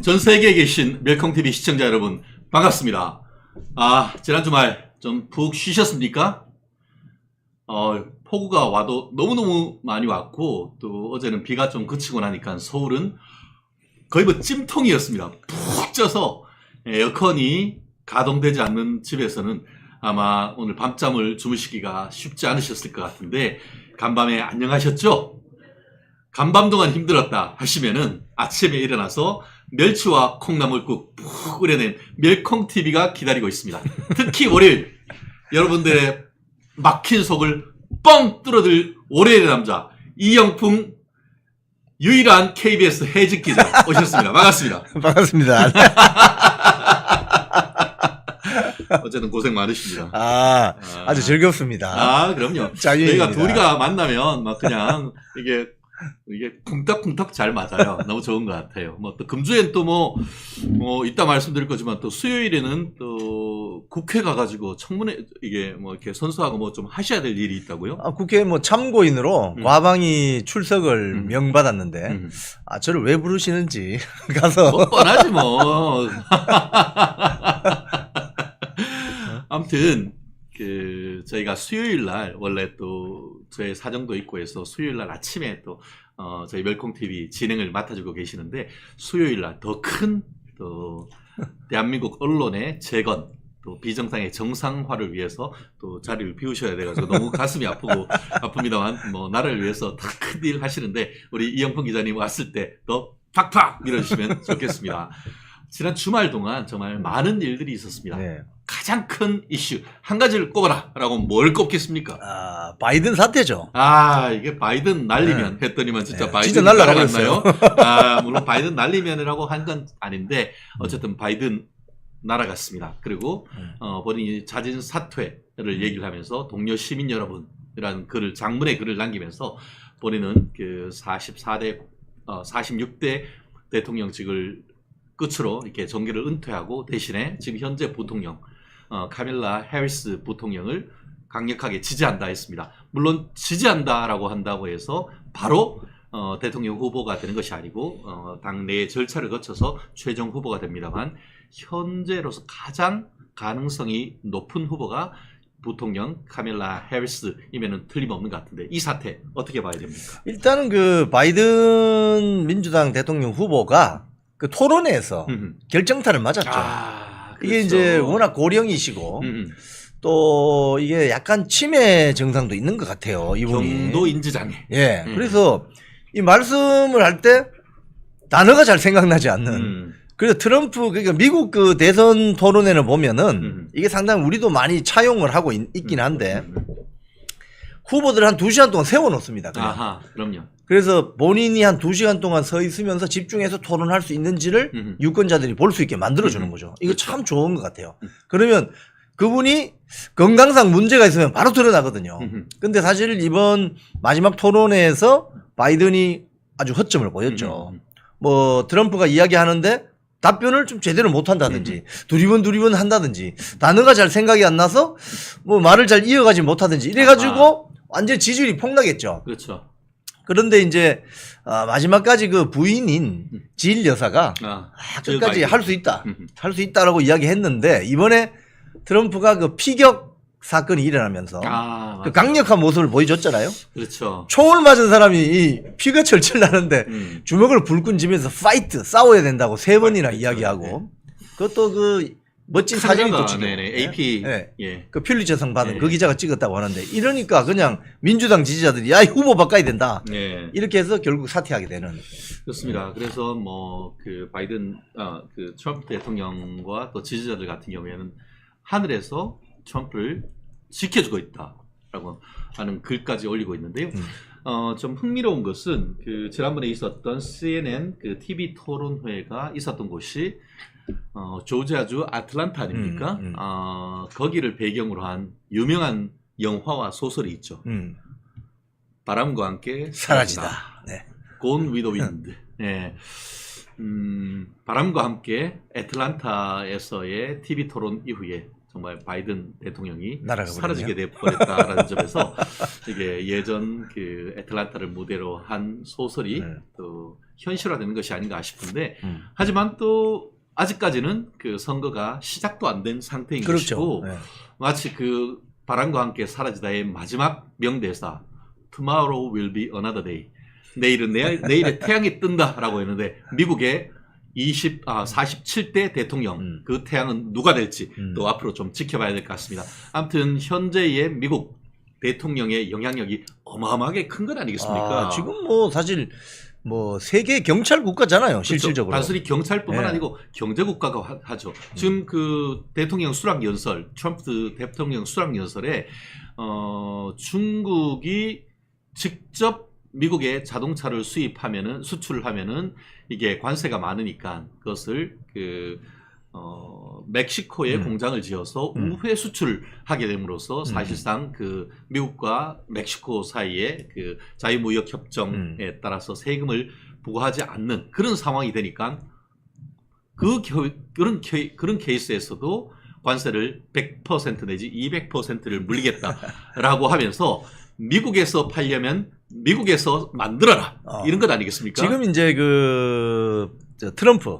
전 세계에 계신 멜콩TV 시청자 여러분 반갑습니다. 지난 주말 좀 푹 쉬셨습니까? 폭우가 와도 너무너무 많이 왔고 또 어제는 비가 좀 그치고 나니까 서울은 거의 뭐 찜통이었습니다. 푹 쪄서 에어컨이 가동되지 않는 집에서는 아마 오늘 밤잠을 주무시기가 쉽지 않으셨을 것 같은데 간밤에 안녕하셨죠? 간밤 동안 힘들었다 하시면은 아침에 일어나서 멸치와 콩나물국 푹 끓여낸 멸콩TV가 기다리고 있습니다. 특히 월요일 여러분들의 막힌 속을 뻥 뚫어들 월요일의 남자 이영풍 유일한 KBS 해직 기자 오셨습니다. 반갑습니다. 반갑습니다. 어쨌든 고생 많으십니다. 아주 즐겁습니다. 그럼요. 자유입니다. 저희가 둘이가 만나면 막 그냥 이게 쿵떡쿵떡 잘 맞아요. 너무 좋은 것 같아요. 뭐 또 금주엔 또 이따 말씀드릴 거지만 또 수요일에는 또 국회 가가지고 청문회 이게 뭐 이렇게 선수하고 뭐 좀 하셔야 될 일이 있다고요? 국회 뭐 참고인으로 과방위 출석을 명받았는데 저를 왜 부르시는지 가서 뭐 뻔하지 뭐. 아무튼 저희가 수요일 날 원래 또 저희 사정도 있고 해서 수요일 날 아침에 또 저희 멸콩TV 진행을 맡아주고 계시는데 수요일 날 더 큰 또 대한민국 언론의 재건 또 비정상의 정상화를 위해서 또 자리를 비우셔야 돼가지고 너무 가슴이 아픕니다만 뭐 나라를 위해서 더 큰 일 하시는데 우리 이영풍 기자님 왔을 때 더 팍팍 밀어주시면 좋겠습니다. 지난 주말 동안 정말 많은 일들이 있었습니다. 네. 가장 큰 이슈 한 가지를 꼽아라라고 뭘 꼽겠습니까? 바이든 사태죠. 이게 바이든 날리면 했더니만 진짜 바이든 진짜 날아갔나요? 물론 바이든 날리면이라고 한 건 아닌데 어쨌든 바이든 날아갔습니다. 그리고 본인이 자진 사퇴를 얘기를 하면서 동료 시민 여러분이라는 글을 장문의 글을 남기면서 본인은 그 46대 대통령직을 끝으로 이렇게 정계를 은퇴하고 대신에 지금 현재 부통령 카밀라 해리스 부통령을 강력하게 지지한다 했습니다. 물론 지지한다라고 한다고 해서 바로 대통령 후보가 되는 것이 아니고 당내의 절차를 거쳐서 최종 후보가 됩니다만 현재로서 가장 가능성이 높은 후보가 부통령 카밀라 해리스이면은 틀림없는 것 같은데 이 사태 어떻게 봐야 됩니까? 일단은 그 바이든 민주당 대통령 후보가 그 토론회에서 결정타를 맞았죠. 이게 그렇죠. 이제 워낙 고령이시고 또 이게 약간 치매 증상도 있는 것 같아요. 이분이. 경도 인지장애. 예. 그래서 이 말씀을 할 때 단어가 잘 생각나지 않는. 그래서 트럼프 그러니까 미국 그 대선 토론회를 보면은 이게 상당히 우리도 많이 차용을 하고 있긴 한데 후보들 한 2시간 동안 세워놓습니다. 그냥. 그럼요. 그래서 본인이 한 2시간 동안 서 있으면서 집중해서 토론할 수 있는지를 유권자들이 볼 수 있게 만들어주는 거죠. 이거 그렇죠. 참 좋은 것 같아요. 그러면 그분이 건강상 문제가 있으면 바로 드러나거든요. 근데 사실 이번 마지막 토론회에서 바이든이 아주 허점을 보였죠. 뭐 트럼프가 이야기하는데 답변을 좀 제대로 못 한다든지 두리번 한다든지 단어가 잘 생각이 안 나서 뭐 말을 잘 이어가지 못하든지 이래가지고 완전 지지율이 폭락했죠. 그렇죠. 그런데 이제 마지막까지 그 부인인 질 여사가 끝까지 할 수 있다. 할 수 있다라고 이야기했는데 이번에 트럼프가 그 피격 사건이 일어나면서 그 강력한 모습을 보여줬잖아요. 그렇죠. 총을 맞은 사람이 이 피가 철철 나는데 주먹을 불끈 쥐면서 파이트 싸워야 된다고 3번이나 이야기하고 그것도 그 멋진 사진이 또 찍혀. AP. 예. 그 퓰리처상 받은 그 기자가 찍었다고 하는데 이러니까 그냥 민주당 지지자들이 야, 이 후보 바꿔야 된다. 이렇게 해서 결국 사퇴하게 되는. 그렇습니다. 그래서 뭐 그 바이든 그 트럼프 대통령과 또 지지자들 같은 경우에는 하늘에서 트럼프를 지켜주고 있다라고 하는 글까지 올리고 있는데요. 좀 흥미로운 것은 그 지난번에 있었던 CNN 그 TV 토론회가 있었던 곳이 조지아주 아틀란타 아닙니까? 거기를 배경으로 한 유명한 영화와 소설이 있죠. 바람과 함께 사라지다. 네. Gone with the Wind. 네. 바람과 함께 애틀란타에서의 TV 토론 이후에 정말 바이든 대통령이 날아가 사라지게 돼 버렸다라는 점에서 이게 예전 그 애틀란타를 무대로 한 소설이 또 현실화되는 것이 아닌가 싶은데 하지만 또 아직까지는 그 선거가 시작도 안 된 상태인 그렇죠. 것이고 네. 마치 그 바람과 함께 사라지다의 마지막 명대사 Tomorrow will be another day. 내일은 내일의 태양이 뜬다라고 했는데 미국의 47대 대통령 그 태양은 누가 될지 또 앞으로 좀 지켜봐야 될 것 같습니다. 아무튼 현재의 미국 대통령의 영향력이 어마어마하게 큰 것 아니겠습니까? 지금 뭐 사실 뭐 세계 경찰 국가잖아요. 실질적으로. 그렇죠. 단순히 경찰뿐만 네. 아니고 아니고 경제 국가가 하죠. 지금 그 대통령 수락 연설, 트럼프 대통령 수락 연설에 중국이 직접 미국에 자동차를 수출을 하면은 이게 관세가 많으니까 그것을 멕시코에 공장을 지어서 우회 수출하게 됨으로써 사실상 그 미국과 멕시코 사이의 그 자유무역 협정에 따라서 세금을 부과하지 않는 그런 상황이 되니까 그런 케이스에서도 관세를 100% 내지 200%를 물리겠다라고 하면서 미국에서 팔려면 미국에서 만들어라 이런 것 아니겠습니까? 지금 이제 트럼프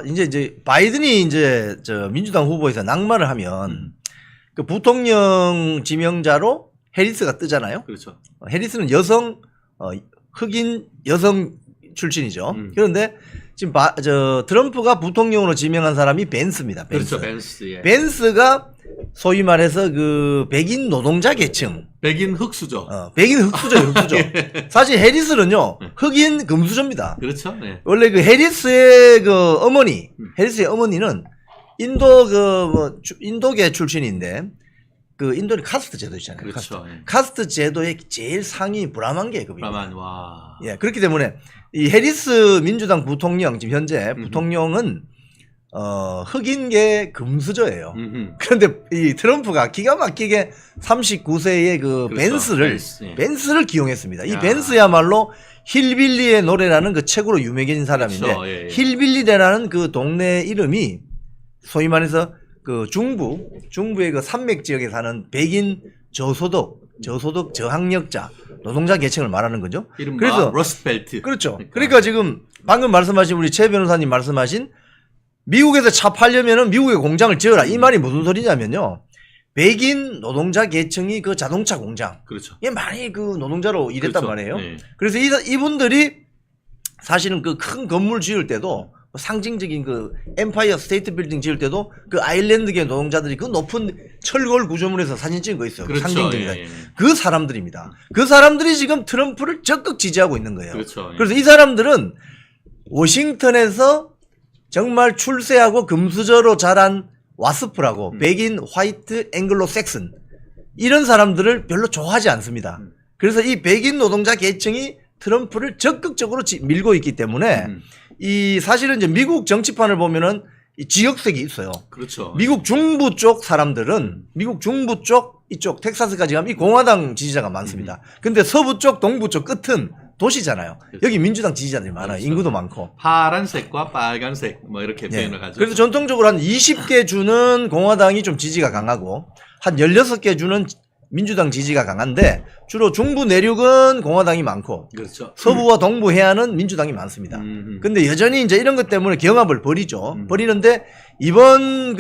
이제 바이든이 이제 민주당 후보에서 낙마를 하면 그 부통령 지명자로 해리스가 뜨잖아요. 그렇죠. 해리스는 흑인 여성 출신이죠. 그런데 지금 트럼프가 부통령으로 지명한 사람이 벤스입니다. 벤스. 그렇죠. 벤스. 예. 벤스가 소위 말해서 그 백인 노동자 계층. 백인 흑수저. 백인 흑수저. 사실 해리스는요, 흑인 금수저입니다. 그렇죠. 네. 원래 그 해리스의 그 어머니, 해리스의 어머니는 인도계 출신인데, 그 인도는 카스트 제도 있잖아요. 그렇죠. 카스트 제도의 제일 상위 브라만 계급입니다. 브라만, 와. 예, 그렇기 때문에 이 해리스 민주당 부통령, 지금 현재 부통령은 흑인계 금수저예요. 그런데 이 트럼프가 기가 막히게 39세의 그 그렇죠. 벤스를 기용했습니다. 이 벤스야말로 힐빌리의 노래라는 그 책으로 유명해진 사람인데, 그렇죠. 예. 힐빌리라는 그 동네 이름이 소위 말해서 그 중부의 그 산맥 지역에 사는 백인 저소득 저학력자 노동자 계층을 말하는 거죠. 이른바 러스트벨트. 그렇죠. 그러니까 지금 방금 말씀하신 우리 최 변호사님 말씀하신 미국에서 차 팔려면은 미국에 공장을 지어라. 이 말이 무슨 소리냐면요. 백인 노동자 계층이 그 자동차 공장. 그렇죠. 이게 많이 그 노동자로 일했단 그렇죠. 말이에요. 네. 그래서 이분들이 사실은 그 큰 건물 지을 때도 상징적인 그 엠파이어 스테이트 빌딩 지을 때도 그 아일랜드계 노동자들이 그 높은 철골 구조물에서 사진 찍은 거 있어요. 그렇죠. 상징적인. 예. 그 사람들입니다. 그 사람들이 지금 트럼프를 적극 지지하고 있는 거예요. 그렇죠. 예. 그래서 이 사람들은 워싱턴에서 정말 출세하고 금수저로 자란 와스프라고 백인 화이트 앵글로 섹슨 이런 사람들을 별로 좋아하지 않습니다. 그래서 이 백인 노동자 계층이 트럼프를 적극적으로 밀고 있기 때문에 이 사실은 이제 미국 정치판을 보면은 이 지역색이 있어요. 그렇죠. 미국 중부 쪽 사람들은 미국 중부 쪽 이쪽 텍사스까지 가면 이 공화당 지지자가 많습니다. 근데 서부 쪽 동부 쪽 끝은 도시잖아요. 그렇죠. 여기 민주당 지지자들이 많아요. 그렇죠. 인구도 많고. 파란색과 빨간색 뭐 이렇게 표현을 하죠. 그래서 전통적으로 한 20개 주는 공화당이 좀 지지가 강하고 한 16개 주는 민주당 지지가 강한데 주로 중부 내륙은 공화당이 많고 그렇죠. 서부와 동부 해안은 민주당이 많습니다. 근데 여전히 이제 이런 것 때문에 경합을 벌이죠. 벌이는데 이번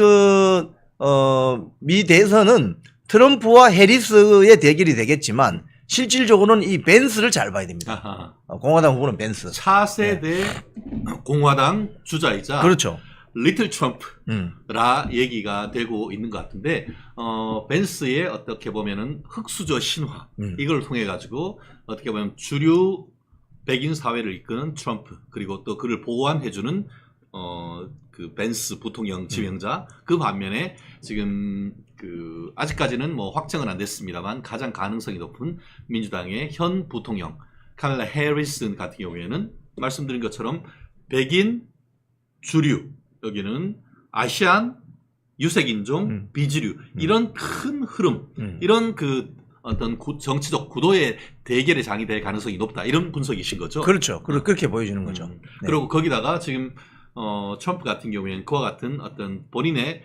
미 대선은 트럼프와 해리스의 대결이 되겠지만 실질적으로는 이 벤스를 잘 봐야 됩니다. 아하. 공화당 후보는 벤스. 차세대 공화당 주자이자 그렇죠. 리틀 트럼프라 얘기가 되고 있는 것 같은데 벤스의 어떻게 보면은 흑수저 신화 이걸 통해 가지고 어떻게 보면 주류 백인 사회를 이끄는 트럼프 그리고 또 그를 보완해주는 그 벤스 부통령 지명자 그 반면에 지금 그 아직까지는 뭐 확정은 안 됐습니다만 가장 가능성이 높은 민주당의 현 부통령 카멜라 해리스 같은 경우에는 말씀드린 것처럼 백인 주류 여기는 아시안 유색인종 비주류 이런 큰 흐름 이런 그 어떤 정치적 구도의 대결의 장이 될 가능성이 높다 이런 분석이신 거죠. 그렇죠. 그렇게 보여주는 거죠. 네. 그리고 거기다가 지금 트럼프 같은 경우에는 그와 같은 어떤 본인의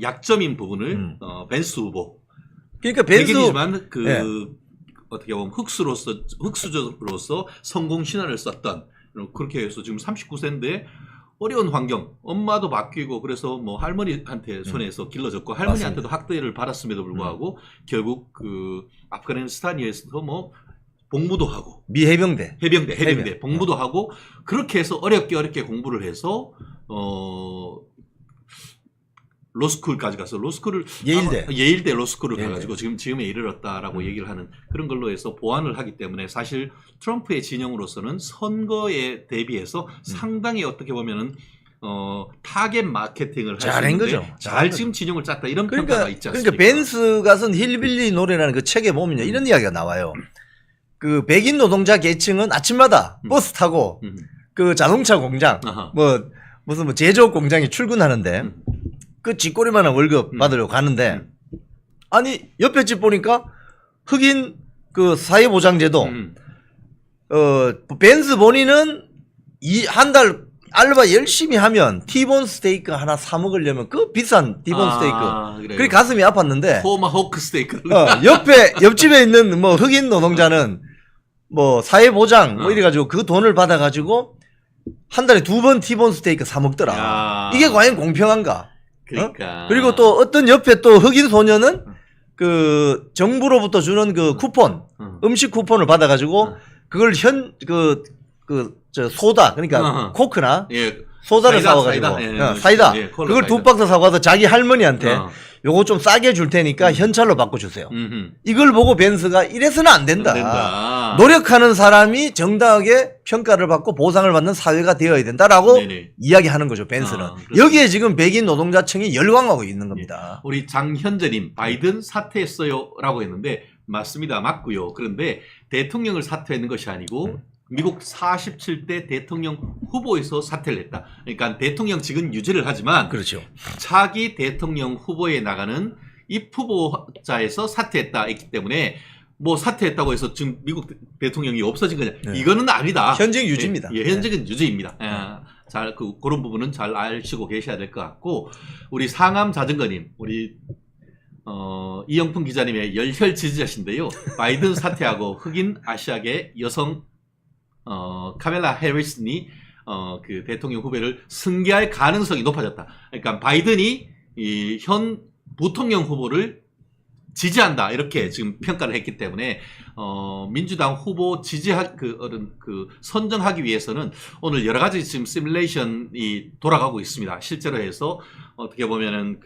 약점인 부분을 벤스 후보. 그러니까 벤스 백인이지만 그 예. 어떻게 보면 흑수저로서 성공 신화를 썼던 그렇게 해서 지금 39세인데 어려운 환경, 엄마도 바뀌고 그래서 뭐 할머니한테 손에서 길러졌고 할머니한테도 학대를 받았음에도 불구하고 결국 그 아프가니스탄에서 뭐 복무도 하고 미 해병대 해병대 복무도 하고 그렇게 해서 어렵게 공부를 해서 로스쿨까지 가서 로스쿨을 예일대 로스쿨을 가가지고 지금에 이르렀다라고 얘기를 하는 그런 걸로 해서 보완을 하기 때문에 사실 트럼프의 진영으로서는 선거에 대비해서 상당히 어떻게 보면은 타겟 마케팅을 할 수 잘한 있는데 거죠. 잘 지금 진영을 짰다 이런 평가가 있지 않습니까? 그러니까 벤스가 쓴 힐빌리 노래라는 그 책에 보면 이런 이야기가 나와요. 그 백인 노동자 계층은 아침마다 버스 타고 그 자동차 공장 무슨 뭐 제조업 공장에 출근하는데 그 쥐꼬리만한 월급 받으려고 가는데 아니 옆에 집 보니까 흑인 그 사회보장제도 벤스 본인은 한 달 알바 열심히 하면 티본 스테이크 하나 사 먹으려면 그 비싼 티본 스테이크 그래 가슴이 아팠는데 토마호크 스테이크 옆집에 있는 뭐 흑인 노동자는 뭐 사회보장 뭐 이래가지고 그 돈을 받아가지고 한 달에 2번 티본 스테이크 사 먹더라. 이게 과연 공평한가? 그러니까. 그리고 또 어떤 옆에 또 흑인 소녀는 그 정부로부터 주는 그 쿠폰, 음식 쿠폰을 받아가지고 그걸 저 소다, 그러니까 코크나 소다를 사와가지고 사이다. 그걸 2박스 사와서 자기 할머니한테 요거 좀 싸게 줄 테니까 현찰로 바꿔주세요. 이걸 보고 벤스가 이래서는 안 된다. 노력하는 사람이 정당하게 평가를 받고 보상을 받는 사회가 되어야 된다라고 이야기하는 거죠. 벤스는. 여기에 지금 백인 노동자층이 열광하고 있는 겁니다. 우리 장현재님 바이든 사퇴했어요 라고 했는데 맞습니다. 맞고요. 그런데 대통령을 사퇴하는 것이 아니고 미국 47대 대통령 후보에서 사퇴를 했다. 그러니까 대통령직은 유지를 하지만 그렇죠. 차기 대통령 후보에 나가는 입 후보자에서 사퇴했다 했기 때문에 뭐 사퇴했다고 해서 지금 미국 대통령이 없어진 거냐. 이거는 아니다. 현직 유지입니다. 현직은 유지입니다. 잘 그런 부분은 잘 아시고 계셔야 될 것 같고 우리 상암 자전거님 우리 이영풍 기자님의 열혈 지지자신데요. 바이든 사퇴하고 흑인 아시아계 여성 카멜라 해리슨이 그 대통령 후보를 승계할 가능성이 높아졌다. 그러니까 바이든이 이 현 부통령 후보를 지지한다 이렇게 지금 평가를 했기 때문에 민주당 후보 선정하기 위해서는 오늘 여러 가지 지금 시뮬레이션이 돌아가고 있습니다. 실제로 해서 어떻게 보면은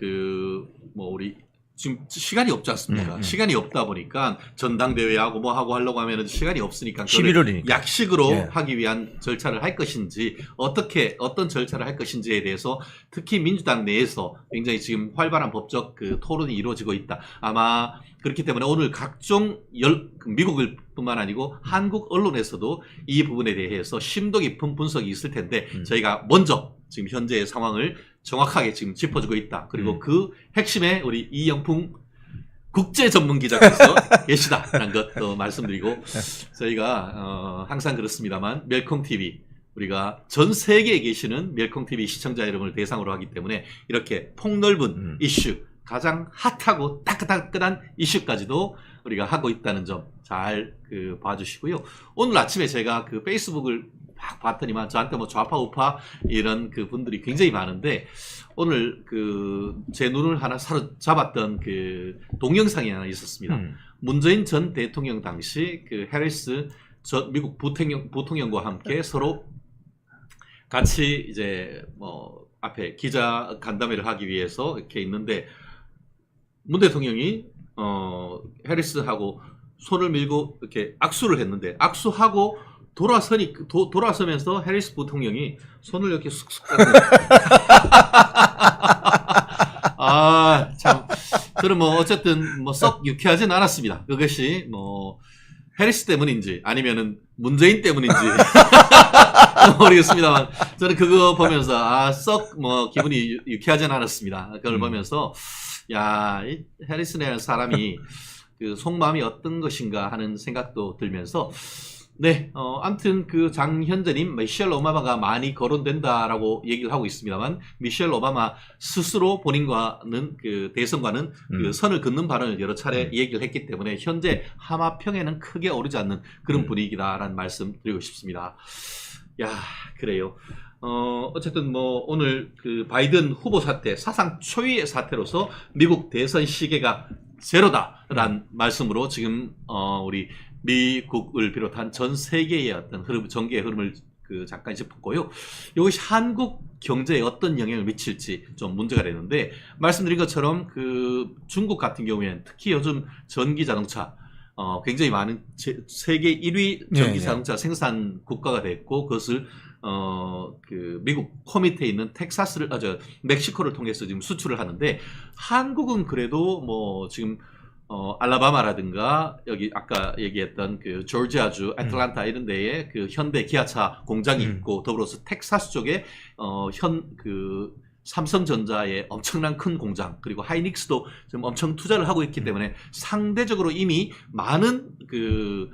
뭐 우리 지금 시간이 없지 않습니까? 시간이 없다 보니까 전당대회하고 뭐 하고 하려고 하면은 시간이 없으니까 11월이니까 약식으로 하기 위한 절차를 할 것인지 어떤 절차를 할 것인지에 대해서 특히 민주당 내에서 굉장히 지금 활발한 법적 토론이 이루어지고 있다. 아마 그렇기 때문에 오늘 각종 미국을 뿐만 아니고 한국 언론에서도 이 부분에 대해서 심도 깊은 분석이 있을 텐데 저희가 먼저 지금 현재의 상황을 정확하게 지금 짚어주고 있다. 그리고 그 핵심에 우리 이영풍 국제 전문 기자께서 계시다라는 것도 말씀드리고 저희가 항상 그렇습니다만 멜콩TV 우리가 전 세계에 계시는 멜콩TV 시청자 여러분을 대상으로 하기 때문에 이렇게 폭넓은 이슈 가장 핫하고 따끈따끈한 이슈까지도 우리가 하고 있다는 점 잘 봐주시고요. 오늘 아침에 제가 페이스북을 막 봤더니만 저한테 뭐 좌파 우파 이런 분들이 굉장히 많은데 오늘 제 눈을 하나 사로잡았던 동영상이 하나 있었습니다. 문재인 전 대통령 당시 해리스 미국 부통령과 함께 서로 같이 이제 뭐 앞에 기자 간담회를 하기 위해서 이렇게 있는데 문 대통령이 해리스하고 손을 밀고 이렇게 악수를 했는데 악수하고 돌아서면서 해리스 부통령이 손을 이렇게 쑥쑥 참 저는 뭐 어쨌든 뭐 썩 유쾌하진 않았습니다. 그것이 뭐 해리스 때문인지 아니면은 문재인 때문인지 모르겠습니다만 저는 그거 보면서 썩 뭐 기분이 유쾌하진 않았습니다. 그걸 보면서 이 해리스라는 사람이 속마음이 어떤 것인가 하는 생각도 들면서 네, 아무튼 그 장현재님, 미셸 오바마가 많이 거론된다라고 얘기를 하고 있습니다만, 미셸 오바마 스스로 본인과는 그 대선과는 그 선을 긋는 발언을 여러 차례 얘기를 했기 때문에 현재 하마평에는 크게 오르지 않는 그런 분위기다라는 말씀 드리고 싶습니다. 야, 그래요. 어쨌든 뭐 오늘 그 바이든 후보 사태, 사상 초유의 사태로서 미국 대선 시계가 제로다라는 말씀으로 지금 우리 미국을 비롯한 전 세계의 어떤 흐름, 전개의 흐름을 그 잠깐 짚었고요. 이것이 한국 경제에 어떤 영향을 미칠지 좀 문제가 되는데, 말씀드린 것처럼 그 중국 같은 경우에는 특히 요즘 전기 자동차 굉장히 많은 세계 1위 전기 자동차 생산 국가가 됐고, 그것을 그 미국 코밑에 있는 텍사스를 멕시코를 통해서 지금 수출을 하는데, 한국은 그래도 뭐 지금 알라바마라든가 여기 아까 얘기했던 그 조지아주 애틀란타 이런 데에 그 현대 기아차 공장이 있고, 더불어서 텍사스 쪽에 그 삼성전자의 엄청난 큰 공장, 그리고 하이닉스도 지금 엄청 투자를 하고 있기 때문에 상대적으로 이미 많은 그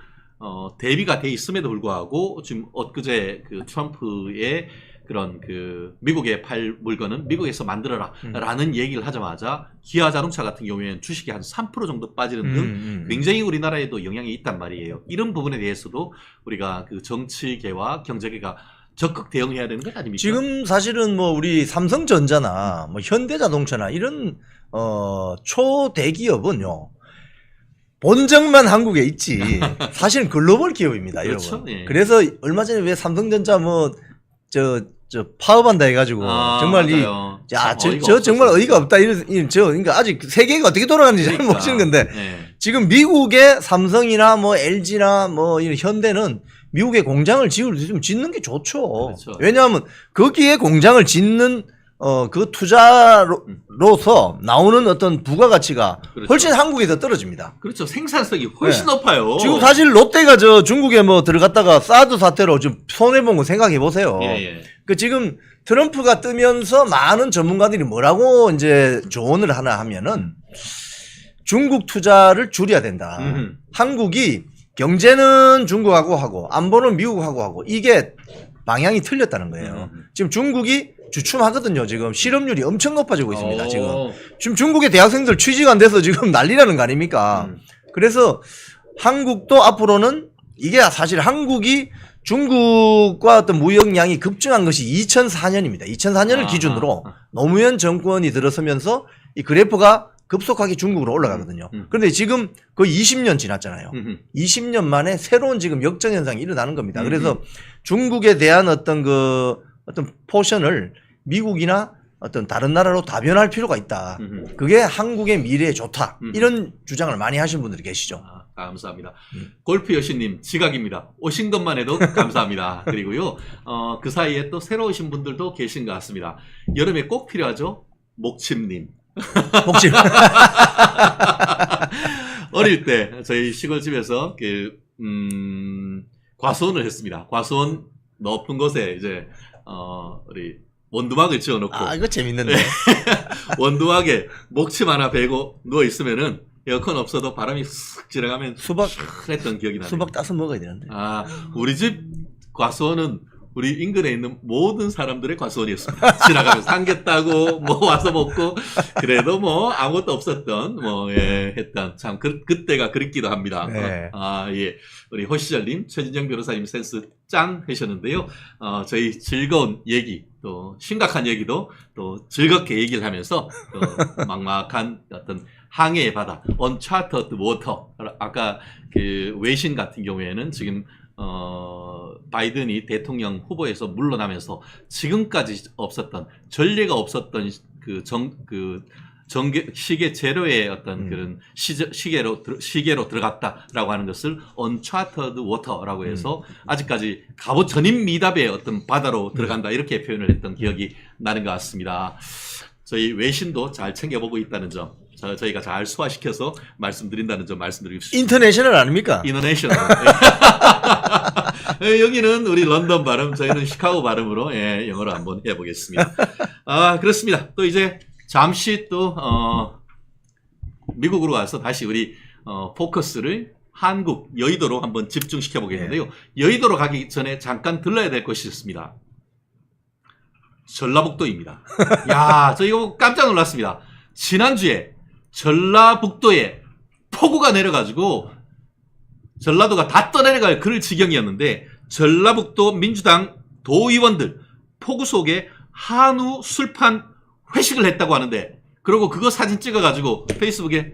대비가 돼 있음에도 불구하고 지금 엊그제 그 트럼프의 그런 그 미국에 팔 물건은 미국에서 만들어라 라는 얘기를 하자마자 기아 자동차 같은 경우에는 주식이 한 3% 정도 빠지는 등 굉장히 우리나라에도 영향이 있단 말이에요. 이런 부분에 대해서도 우리가 그 정치계와 경제계가 적극 대응해야 되는 것 아닙니까? 지금 사실은 뭐 우리 삼성전자나 뭐 현대자동차나 이런 초대기업은요, 본점만 한국에 있지 사실은 글로벌 기업입니다, 그렇죠? 여러분. 예. 그래서 얼마 전에 왜 삼성전자 뭐 저 파업한다 해가지고 정말 맞아요. 저 정말 어이가 없다 그러니까 아직 세계가 어떻게 돌아가는지 잘 모르시는 건데, 지금 미국의 삼성이나 뭐 LG나 뭐 이런 현대는 미국에 공장을 짓는 게 좋죠. 그렇죠. 왜냐하면 거기에 공장을 짓는 그 투자로서 나오는 어떤 부가가치가 그렇죠. 훨씬 한국에서 떨어집니다. 그렇죠. 생산성이 훨씬 높아요. 지금 사실 롯데가 저 중국에 뭐 들어갔다가 사드 사태로 좀 손해본 거 생각해 보세요. 그 지금 트럼프가 뜨면서 많은 전문가들이 뭐라고 이제 조언을 하나 하면은 중국 투자를 줄여야 된다. 한국이 경제는 중국하고 하고 안보는 미국하고 하고 이게 방향이 틀렸다는 거예요. 지금 중국이 주춤하거든요. 지금 실업률이 엄청 높아지고 있습니다. 지금 중국의 대학생들 취직안 돼서 지금 난리라는 거 아닙니까? 그래서 한국도 앞으로는 이게 사실 한국이 중국과 어떤 무역량이 급증한 것이 2004년입니다. 2004년을 기준으로 노무현 정권이 들어서면서 이 그래프가 급속하게 중국으로 올라가거든요. 그런데 지금 거의 20년 지났잖아요. 20년 만에 새로운 지금 역전 현상이 일어나는 겁니다. 그래서 중국에 대한 어떤 포션을 미국이나 어떤 다른 나라로 다변할 필요가 있다. 그게 한국의 미래에 좋다. 이런 주장을 많이 하시는 분들이 계시죠. 감사합니다. 골프 여신님 지각입니다. 오신 것만 해도 감사합니다. 그리고요, 그 사이에 또 새로 오신 분들도 계신 것 같습니다. 여름에 꼭 필요하죠? 목침님. 목침. 어릴 때 저희 시골집에서 과수원을 했습니다. 과수원 높은 곳에 이제 우리 원두막을 지어놓고, 이거 재밌는데. 원두막에 목침 하나 베고 누워 있으면은 에어컨 없어도 바람이 쓱 지나가면 수박 했던 기억이 나네요. 수박 따서 먹어야 되는데. 우리 집 과수원은 우리 인근에 있는 모든 사람들의 과수원이었습니다. 지나가면서 한개 따고 뭐 와서 먹고, 그래도 뭐 아무것도 없었던 했던 참 그때가 그립기도 합니다. 네. 예. 우리 호시절님, 최진정 변호사님 센스 짱 하셨는데요. 저희 즐거운 얘기, 또 심각한 얘기도 또 즐겁게 얘기를 하면서 또 막막한 어떤 항해의 바다, uncharted water. 아까 그 외신 같은 경우에는 지금 바이든이 대통령 후보에서 물러나면서 지금까지 없었던, 전례가 없었던 시계 제로의 어떤 그런 시계로 들어갔다라고 하는 것을 uncharted water라고 해서 아직까지 전임 미답의 어떤 바다로 들어간다, 이렇게 표현을 했던 기억이 나는 것 같습니다. 저희 외신도 잘 챙겨보고 있다는 점, 저희가 잘 소화시켜서 말씀드린다는 점 말씀드리고 싶습니다. 인터내셔널 아닙니까? 인터내셔널. 여기는 우리 런던 발음, 저희는 시카고 발음으로 영어로 한번 해보겠습니다. 그렇습니다. 또 이제 잠시 또 미국으로 와서 다시 우리 포커스를 한국 여의도로 한번 집중시켜 보겠는데요. 여의도로 가기 전에 잠깐 들러야 될 곳이 있습니다. 전라북도입니다. 야, 저 이거 깜짝 놀랐습니다. 지난주에 전라북도에 폭우가 내려가지고 전라도가 다 떠내려갈 그럴 지경이었는데 전라북도 민주당 도의원들 폭우 속에 한우 술판 회식을 했다고 하는데 그리고 그거 사진 찍어가지고 페이스북에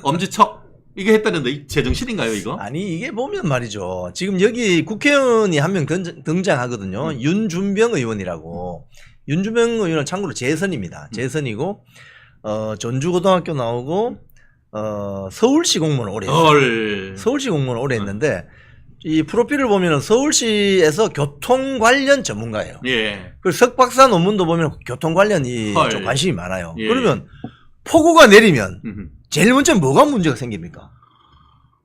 엄지척 이게 했다는데 제정신인가요 이거? 아니 이게 보면 말이죠. 지금 여기 국회의원이 한 명 등장하거든요. 윤준병 의원이라고. 윤준병 의원은 참고로 재선입니다. 재선이고 전주고등학교 나오고 서울시 공무원 오래 했어요. 서울시 공무원 오래 했는데 이 프로필을 보면 서울시에서 교통 관련 전문가예요. 예. 그리고 석박사 논문도 보면 교통 관련이 좀 관심이 많아요. 예. 그러면 폭우가 내리면 제일 먼저 뭐가 문제가 생깁니까?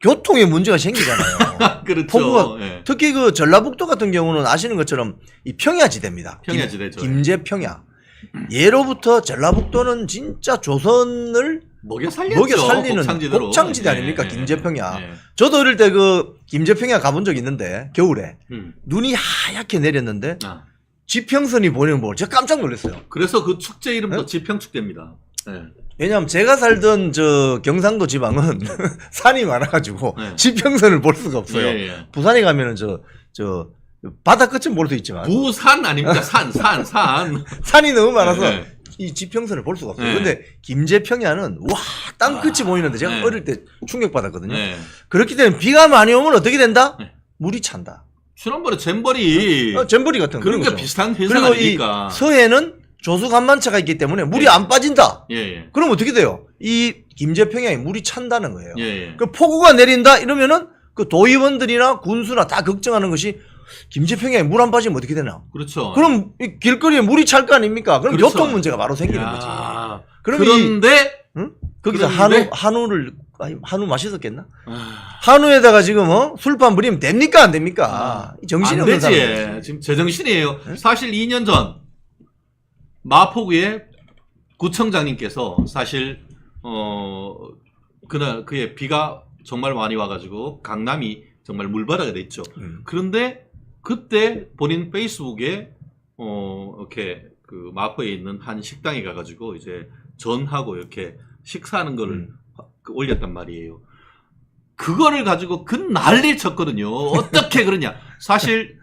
교통에 문제가 생기잖아요. 그렇죠. 폭우가 예. 특히 그 전라북도 같은 경우는 아시는 것처럼 이 평야지대입니다. 평야지대죠. 김제평야. 예로부터 전라북도는 진짜 조선을 먹여 살렸죠. 먹여 살리는 곡창지대로. 곡창지대 예, 아닙니까? 예, 김제평야. 예. 저도 어릴 때 그 김제평야 가본 적 있는데 겨울에 음. 눈이 하얗게 내렸는데 아. 지평선이 보이는 걸 제가 깜짝 놀랐어요. 그래서 그 축제 이름도 예? 지평축제입니다. 예. 왜냐하면 제가 살던 저 경상도 지방은 산이 많아가지고 네. 지평선을 볼 수가 없어요. 예, 예. 부산에 가면은 저 바다 끝은 볼 수 있지만 부산 아닙니까? 산. 산이 너무 많아서 예. 이 지평선을 볼 수가 없어요. 네. 근데 김제평야는 와 땅 끝이 보이는데 제가 네. 어릴 때 충격받았거든요. 예. 그렇기 때문에 비가 많이 오면 어떻게 된다? 네. 물이 찬다. 지난번에 잼버리 잼버리 같은 그런 그러니까 거죠. 비슷한 현상 그리고 아닙니까? 이 서해는 조수간만차가 있기 때문에 물이 예. 안 빠진다. 예, 예. 그럼 어떻게 돼요? 이 김제평야에 물이 찬다는 거예요. 예, 예. 그 폭우가 내린다 이러면은 그 도의원들이나 군수나 다 걱정하는 것이 김제평야에 물 안 빠지면 어떻게 되나? 그렇죠. 그럼 이 길거리에 물이 찰 거 아닙니까? 그럼 그렇죠. 교통 문제가 바로 생기는 야. 거지. 그런데 응? 거기서 그런데? 한우 맛있었겠나? 아, 한우에다가 지금 술판 부리면 됩니까 안 됩니까? 정신이 안 없는 되지. 사람. 지금 제정신이에요. 사실 2년 전 마포구의 구청장님께서 사실 그날 그의 비가 정말 많이 와가지고 강남이 정말 물바다가 됐죠. 그런데 그때 본인 페이스북에 이렇게 그 마포에 있는 한 식당에 가가지고 이제 전하고 이렇게 식사하는 거를 올렸단 말이에요. 그거를 가지고 그 난리를 쳤거든요. 어떻게 그러냐? 사실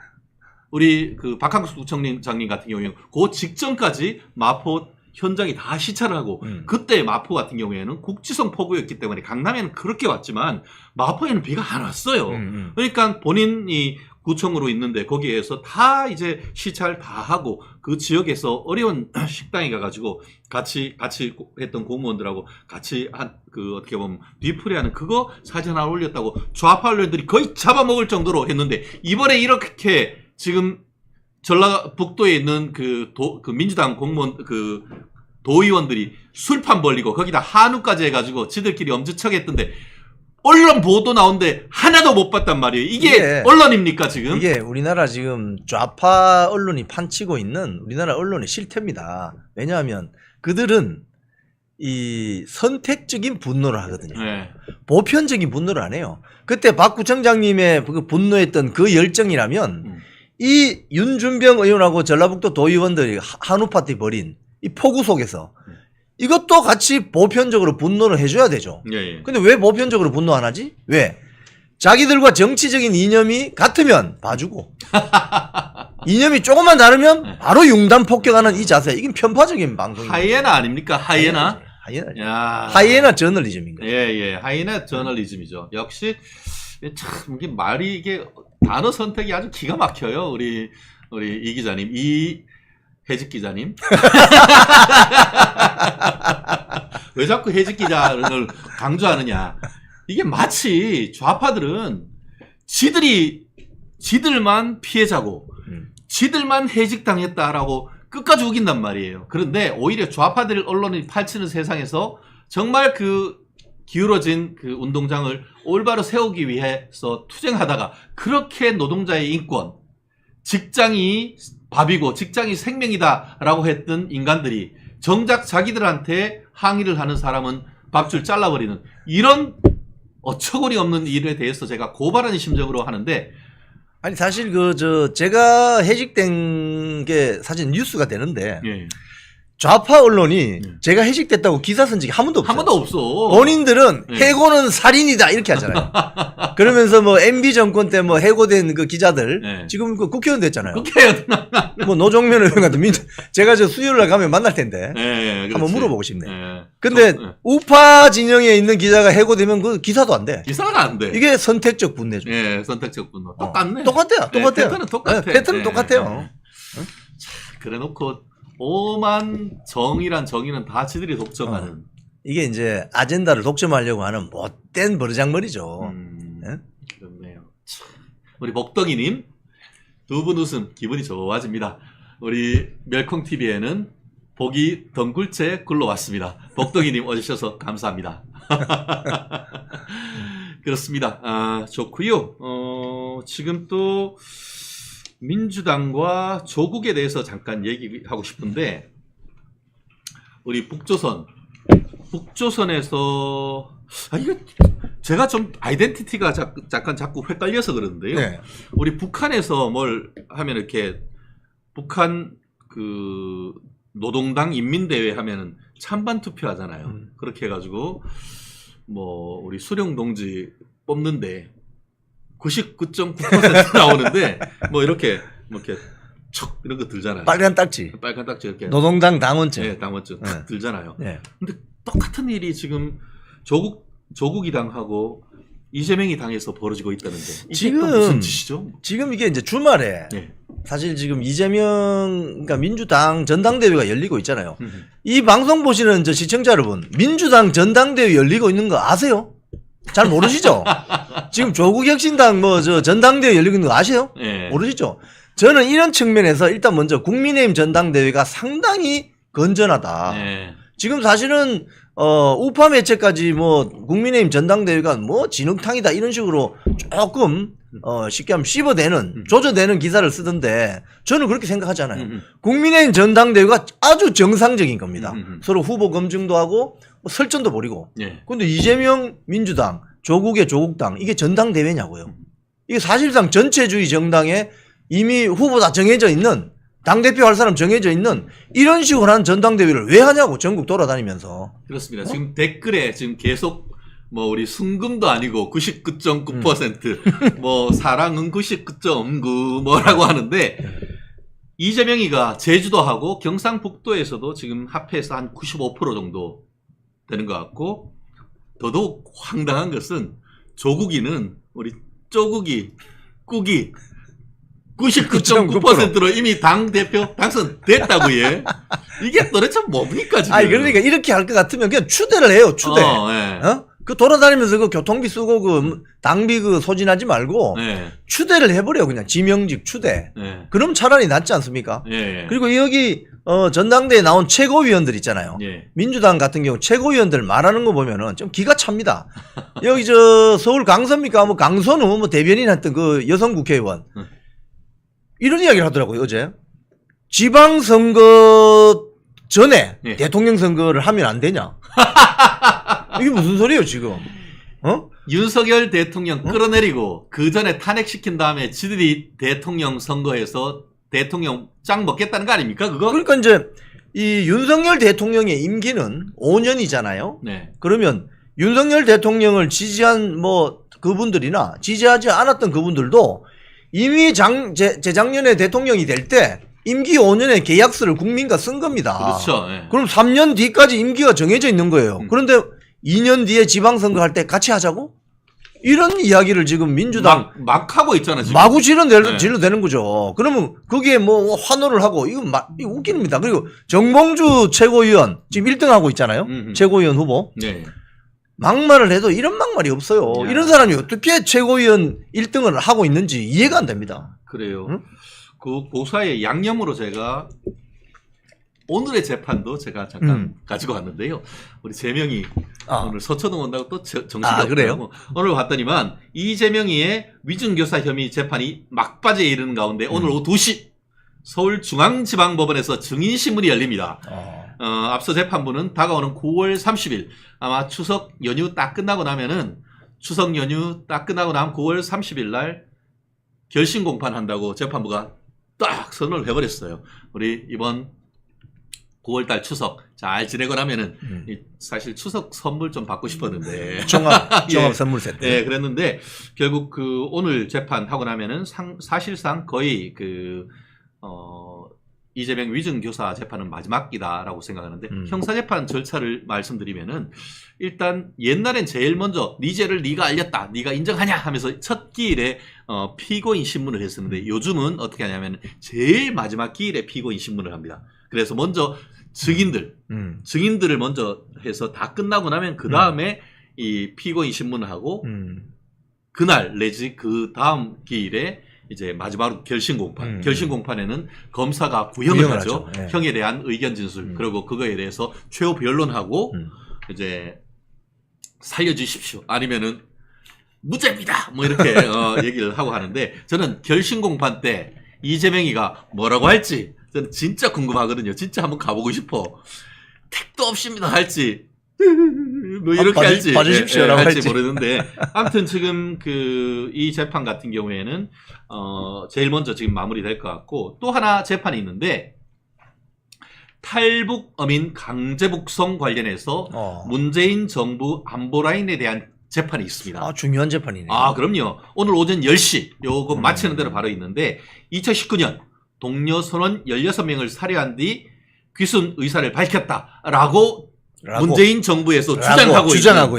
우리 그 박항수 구청장님 같은 경우에는 그 직전까지 마포 현장이 다 시찰을 하고 그때 마포 같은 경우에는 국지성 폭우였기 때문에 강남에는 그렇게 왔지만 마포에는 비가 안 왔어요. 그러니까 본인이 구청으로 있는데 거기에서 다 이제 시찰 다 하고 그 지역에서 어려운 식당에 가가지고 같이 했던 공무원들하고 같이 한 그 어떻게 보면 뒤풀이하는 그거 사진 하나 올렸다고 좌파 언론들이 거의 잡아먹을 정도로 했는데 이번에 이렇게 지금 전라북도에 있는 그 민주당 공무원 그 도의원들이 술판 벌리고 거기다 한우까지 해가지고 지들끼리 엄지척했던데 언론 보도 나온데 하나도 못 봤단 말이에요. 이게 언론입니까 지금? 이게 우리나라 지금 좌파 언론이 판치고 있는 우리나라 언론의 실태입니다. 왜냐하면 그들은 이 선택적인 분노를 하거든요. 네. 보편적인 분노를 안 해요. 그때 박 구청장님의 그 분노했던 그 열정이라면 이 윤준병 의원하고 전라북도 도의원들이 한우 파티 벌인 이 폭우 속에서 이것도 같이 보편적으로 분노를 해줘야 되죠. 예. 근데 왜 보편적으로 분노 안 하지? 왜? 자기들과 정치적인 이념이 같으면 봐주고 이념이 조금만 다르면 바로 융단 폭격하는 이 자세. 이건 편파적인 방송입니다. 하이에나 아닙니까? 하이에나? 하이에나. 하이에나 저널리즘인 거죠. 예. 하이에나 저널리즘이죠. 역시 참 이게 말이 이게 단어 선택이 아주 기가 막혀요. 우리 이 기자님, 해직 기자님. 왜 자꾸 해직 기자를 강조하느냐? 이게 마치 좌파들은 지들만 피해자고 지들만 해직당했다라고 끝까지 우긴단 말이에요. 그런데 오히려 좌파들 언론이 펼치는 세상에서 정말 그 기울어진 그 운동장을 올바로 세우기 위해서 투쟁하다가 그렇게 노동자의 인권, 직장이 밥이고 직장이 생명이다라고 했던 인간들이 정작 자기들한테 항의를 하는 사람은 밥줄 잘라버리는 이런 어처구니 없는 일에 대해서 제가 고발하는 심정으로 하는데 아니 사실 제가 해직된 게 사실 뉴스가 되는데 예. 좌파 언론이 제가 해직됐다고 기사 쓴 적이 한 번도 없어요. 한 번도 없어. 본인들은 예. 해고는 살인이다 이렇게 하잖아요. 그러면서 뭐 MB 정권 때 뭐 해고된 그 기자들 예. 지금 그 국회의원 됐잖아요. 국회의원. 뭐 노정면 의원 같은 제가 저 수요일 날 가면 만날 텐데 예, 한번 그렇지. 물어보고 싶네. 예. 근데 예. 우파 진영에 있는 기자가 해고되면 그 기사도 안 돼. 기사가 안 돼. 이게 선택적 분내죠. 예, 선택적 분노. 똑같네. 똑같아요. 똑같아요. 패턴은 똑같아. 패턴은 똑같아요. 그래 놓고 오만 정의란 정의는 다 지들이 독점하는. 이게 이제 아젠다를 독점하려고 하는 못된 버르장머리죠. 예? 그렇네요. 참. 우리 먹덩이님 두 분 웃음 기분이 좋아집니다. 우리 멸콩TV에는 복이 덩굴채 굴러왔습니다. 먹덩이님 와주셔서 감사합니다. 그렇습니다. 아, 좋고요. 지금 또 민주당과 조국에 대해서 잠깐 얘기하고 싶은데 우리 북조선에서 이게 제가 좀 아이덴티티가 잠깐 자꾸 헷갈려서 그러는데요. 네. 우리 북한에서 뭘 하면 이렇게 북한 그 노동당 인민대회 하면은 찬반 투표하잖아요. 그렇게 해가지고 뭐 우리 수령 동지 뽑는데 99.9% 나오는데 뭐 이렇게 척 이런 거 들잖아요. 빨간 딱지. 빨간 딱지 이렇게 노동당 당원증. 네, 당원증 탁 들잖아요. 네. 근데 똑같은 일이 지금 조국이 당하고 이재명이 당해서 벌어지고 있다는데 이게 지금 또 무슨 짓이죠? 지금 이게 이제 주말에 네. 사실 지금 이재명 그러니까 민주당 전당대회가 열리고 있잖아요. 이 방송 보시는 저 시청자 여러분, 민주당 전당대회 열리고 있는 거 아세요? 잘 모르시죠? 지금 조국혁신당 뭐 저 전당대회 열리고 있는 거 아세요? 네. 모르시죠? 저는 이런 측면에서 일단 먼저 국민의힘 전당대회가 상당히 건전하다. 네. 지금 사실은 우파 매체까지 뭐 국민의힘 전당대회가 뭐 진흙탕이다 이런 식으로 조금 쉽게 하면 씹어대는 조져대는 기사를 쓰던데 저는 그렇게 생각하지 않아요. 국민의힘 전당대회가 아주 정상적인 겁니다. 서로 후보 검증도 하고 뭐 설전도 벌이고. 네. 근데 이재명 민주당, 조국의 조국당 이게 전당대회냐고요. 이게 사실상 전체주의 정당에 이미 후보 다 정해져 있는 당대표 할 사람 정해져 있는 이런 식으로 하는 전당대회를 왜 하냐고 전국 돌아다니면서. 그렇습니다. 지금 댓글에 지금 계속 뭐 우리 순금도 아니고 99.9% 뭐 사랑은 99.9 뭐라고 하는데 이재명이가 제주도하고 경상북도에서도 지금 합해서 한 95% 정도 되는 것 같고 더더욱 황당한 것은 조국이는 우리 쪼국이 꾸기 99.9%로 이미 당대표 당선됐다고 해. 이게 도대체 뭡니까 지금? 아니 그러니까 이렇게 할 것 같으면 그냥 추대를 해요. 추대. 네. 그 돌아다니면서 그 교통비 쓰고 그 당비 그 소진하지 말고 네. 추대를 해버려 그냥 지명직 추대. 네. 그럼 차라리 낫지 않습니까? 네. 그리고 여기 전당대회에 나온 최고위원들 있잖아요. 네. 민주당 같은 경우 최고위원들 말하는 거 보면은 좀 기가 찹니다. 여기 저 서울 강서입니까? 뭐 강선우 뭐 대변인 했던 그 여성 국회의원 이런 이야기를 하더라고요 어제. 지방선거 전에 네. 대통령 선거를 하면 안 되냐? 이게 무슨 소리예요 지금? 윤석열 대통령 끌어내리고 그 전에 탄핵시킨 다음에 지들이 대통령 선거에서 대통령 짱 먹겠다는 거 아닙니까 그거? 그러니까 이제 이 윤석열 대통령의 임기는 5년이잖아요. 네. 그러면 윤석열 대통령을 지지한 뭐 그분들이나 지지하지 않았던 그분들도 이미 재작년에 대통령이 될 때 임기 5년의 계약서를 국민과 쓴 겁니다. 그렇죠. 네. 그럼 3년 뒤까지 임기가 정해져 있는 거예요. 그런데 2년 뒤에 지방선거 할 때 같이 하자고? 이런 이야기를 지금 민주당 막 하고 있잖아 지금. 마구 질러대는 거죠. 그러면 거기에 뭐 환호를 하고 이거 웃깁니다. 그리고 정봉주 최고위원 지금 1등 하고 있잖아요. 최고위원 후보. 네. 막말을 해도 이런 막말이 없어요. 야. 이런 사람이 어떻게 최고위원 1등을 하고 있는지 이해가 안 됩니다. 그래요. 응? 그 고사의 양념으로 제가 오늘의 재판도 제가 잠깐 가지고 왔는데요. 우리 재명이 오늘 서초동 온다고 또 정신이 그래요? 없더라고. 오늘 봤더니만 이재명이의 위증교사 혐의 재판이 막바지에 이르는 가운데 오늘 오후 2시 서울중앙지방법원에서 증인신문이 열립니다. 앞서 재판부는 다가오는 9월 30일 아마 추석 연휴 딱 끝나고 나면은 추석 연휴 딱 끝나고 나면 9월 30일 날 결심 공판한다고 재판부가 딱 선언을 해버렸어요. 우리 이번 9월달 추석 잘 지내고 나면은 사실 추석 선물 좀 받고 싶었는데 종합 예. 선물 세트. 네, 그랬는데 결국 그 오늘 재판하고 나면은 사실상 거의 이재명 위증교사 재판은 마지막이다라고 생각하는데 형사재판 절차를 말씀드리면은 일단 옛날엔 제일 먼저 네 죄를 네가 알렸다, 네가 인정하냐 하면서 첫 기일에 피고인 신문을 했었는데 요즘은 어떻게 하냐면 제일 마지막 기일에 피고인 신문을 합니다. 그래서 먼저 증인들을 먼저 해서 다 끝나고 나면 그 다음에 이 피고인 신문을 하고 그날 내지 그 다음 기일에 이제 마지막으로 결심 공판. 결심 공판에는 검사가 구형을 하죠. 네. 형에 대한 의견 진술. 그리고 그거에 대해서 최후 변론하고 이제 살려주십시오. 아니면은 무죄입니다. 뭐 이렇게 얘기를 하고 하는데 저는 결심 공판 때 이재명이가 뭐라고 할지 저는 진짜 궁금하거든요. 진짜 한번 가보고 싶어. 택도 없습니다 할지. 뭐 이렇게 할지 봐주십시오라고 할지 모르는데 아무튼 지금 이 재판 같은 경우에는 제일 먼저 지금 마무리될 것 같고 또 하나 재판이 있는데 탈북 어민 강제 북송 관련해서 문재인 정부 안보 라인에 대한 재판이 있습니다. 아, 중요한 재판이네요. 아, 그럼요. 오늘 오전 10시 요거 마치는 대로 바로 있는데 2019년 동료 선원 16명을 살해한 뒤 귀순 의사를 밝혔다라고 문재인 정부에서 주장하고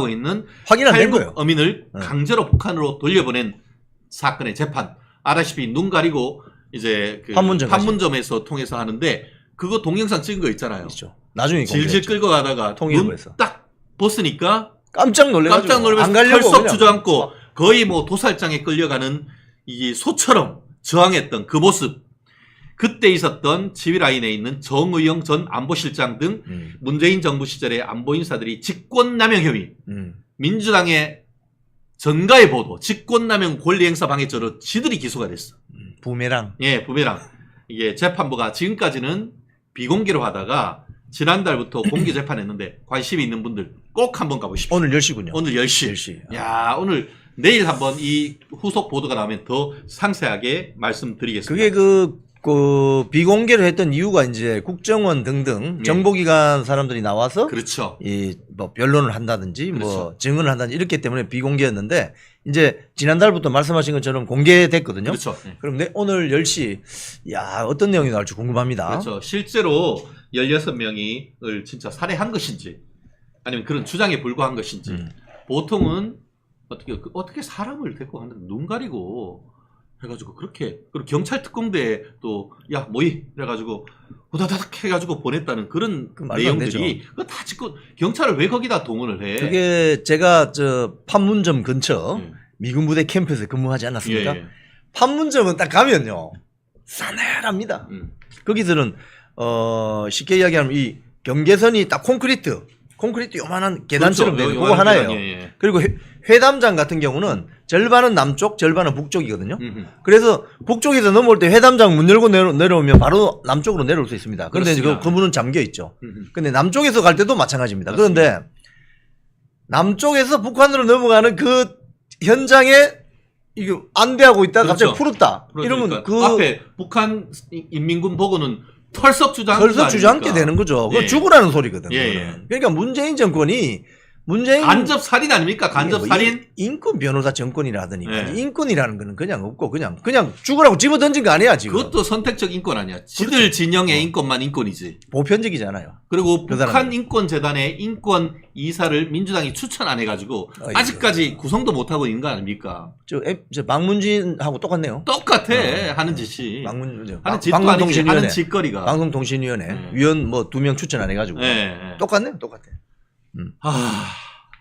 있는 확인 안 된 거예요. 탈북 어민을 강제로 북한으로 돌려보낸 사건의 재판. 알다시피 눈 가리고 이제 판문점에서 통해서 하는데 그거 동영상 찍은 거 있잖아요. 있죠. 나중에 질질 끌고 가다가 눈 딱 벗으니까 깜짝 놀라서 털썩 주저앉고 거의 뭐 도살장에 끌려가는 이 소처럼 저항했던 그 모습. 그때 있었던 지휘라인에 있는 정의용 전 안보실장 등 문재인 정부 시절의 안보인사들이 직권남용 혐의, 민주당의 전가의 보도, 직권남용 권리행사 방해죄로 지들이 기소가 됐어. 부메랑. 예, 부메랑. 이게 재판부가 지금까지는 비공개로 하다가 지난달부터 공개 재판했는데 관심이 있는 분들 꼭 한번 가보십시오. 오늘 10시군요. 오늘 10시. 야, 오늘 내일 한번 이 후속 보도가 나오면 더 상세하게 말씀드리겠습니다. 그게 그 비공개로 했던 이유가 이제 국정원 등등 정보기관 사람들이 나와서 그렇죠. 이 뭐 변론을 한다든지 그렇죠. 뭐 증언을 한다든지 이렇기 때문에 비공개였는데 이제 지난달부터 말씀하신 것처럼 공개됐거든요. 그렇죠. 그럼 오늘 10시 야 어떤 내용이 나올지 궁금합니다. 그렇죠. 실제로 16명을 진짜 살해한 것인지 아니면 그런 주장에 불과한 것인지 보통은 어떻게 사람을 데리고 가는데 눈 가리고 해가지고 그렇게 그리고 경찰 특공대에 또 야 뭐이 그래가지고 후다닥 해가지고 보냈다는 그런 내용들이 그거 다 짓고 경찰을 왜 거기다 동원을 해? 그게 제가 저 판문점 근처 미군 부대 캠프에서 근무하지 않았습니까? 판문점은 딱 가면요 싸늘합니다. 거기서는 쉽게 이야기하면 이 경계선이 딱 콘크리트 요만한 계단처럼 되는 그거 하나예요. 그리고 회담장 같은 경우는 절반은 남쪽, 절반은 북쪽이거든요. 그래서 북쪽에서 넘어올 때 회담장 문 열고 내려오면 바로 남쪽으로 내려올 수 있습니다. 그런데 그 문은 잠겨 있죠. 근데 남쪽에서 갈 때도 마찬가지입니다. 맞습니다. 그런데 남쪽에서 북한으로 넘어가는 그 현장에 이게 안대하고 있다가 그렇죠. 갑자기 풀었다. 그러니까 이러면 그 앞에 북한 인민군 보고는 털썩 주저앉게 되는 거죠. 그거 죽으라는 소리거든. 그러니까 문재인 정권이 간접 살인 아닙니까? 간접 살인? 인권 변호사 정권이라더니 인권이라는 거는 그냥 없고 그냥 죽으라고 집어 던진 거 아니야 지금. 그것도 선택적 인권 아니야. 지들 진영의 인권만 인권이지. 보편적이잖아요. 그리고 북한 인권재단의 인권 이사를 민주당이 추천 안 해가지고 아직까지 구성도 못 하고 있는 거 아닙니까? 저 박문진하고 똑같네요. 똑같아 하는 짓이. 하는 짓도 아니지. 하는 짓거리가. 방송통신위원회 위원 뭐 2명 추천 안 해가지고 똑같네요. 똑같아.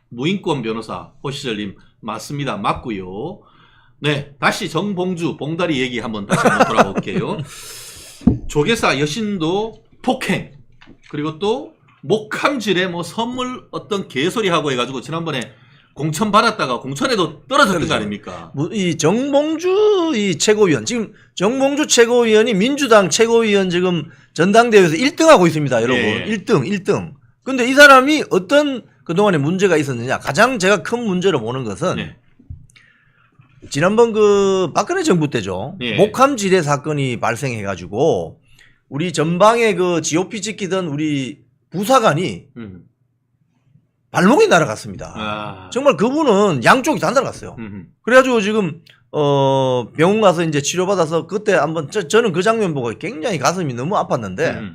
무인권 변호사 호시절님 맞습니다. 맞고요. 네, 다시 정봉주 봉다리 얘기 한번 돌아볼게요. 조계사 여신도 폭행 그리고 또 목함질에 뭐 선물 어떤 개소리 하고 해가지고 지난번에 공천 받았다가 공천에도 떨어졌던 거 아닙니까? 이 정봉주 이 최고위원 지금 정봉주 최고위원이 민주당 최고위원 지금 전당대회에서 1등하고 있습니다, 여러분. 1등. 근데 이 사람이 어떤 그동안에 문제가 있었느냐. 가장 제가 큰 문제로 보는 것은 네. 지난번 그 박근혜 정부 때죠. 예. 목함 지뢰 사건이 발생해가지고 우리 전방에 그 GOP 지키던 우리 부사관이 발목이 날아갔습니다. 아. 정말 그분은 양쪽이 다 날아갔어요. 그래가지고 지금 병원 가서 이제 치료받아서 그때 한번 저는 그 장면 보고 굉장히 가슴이 너무 아팠는데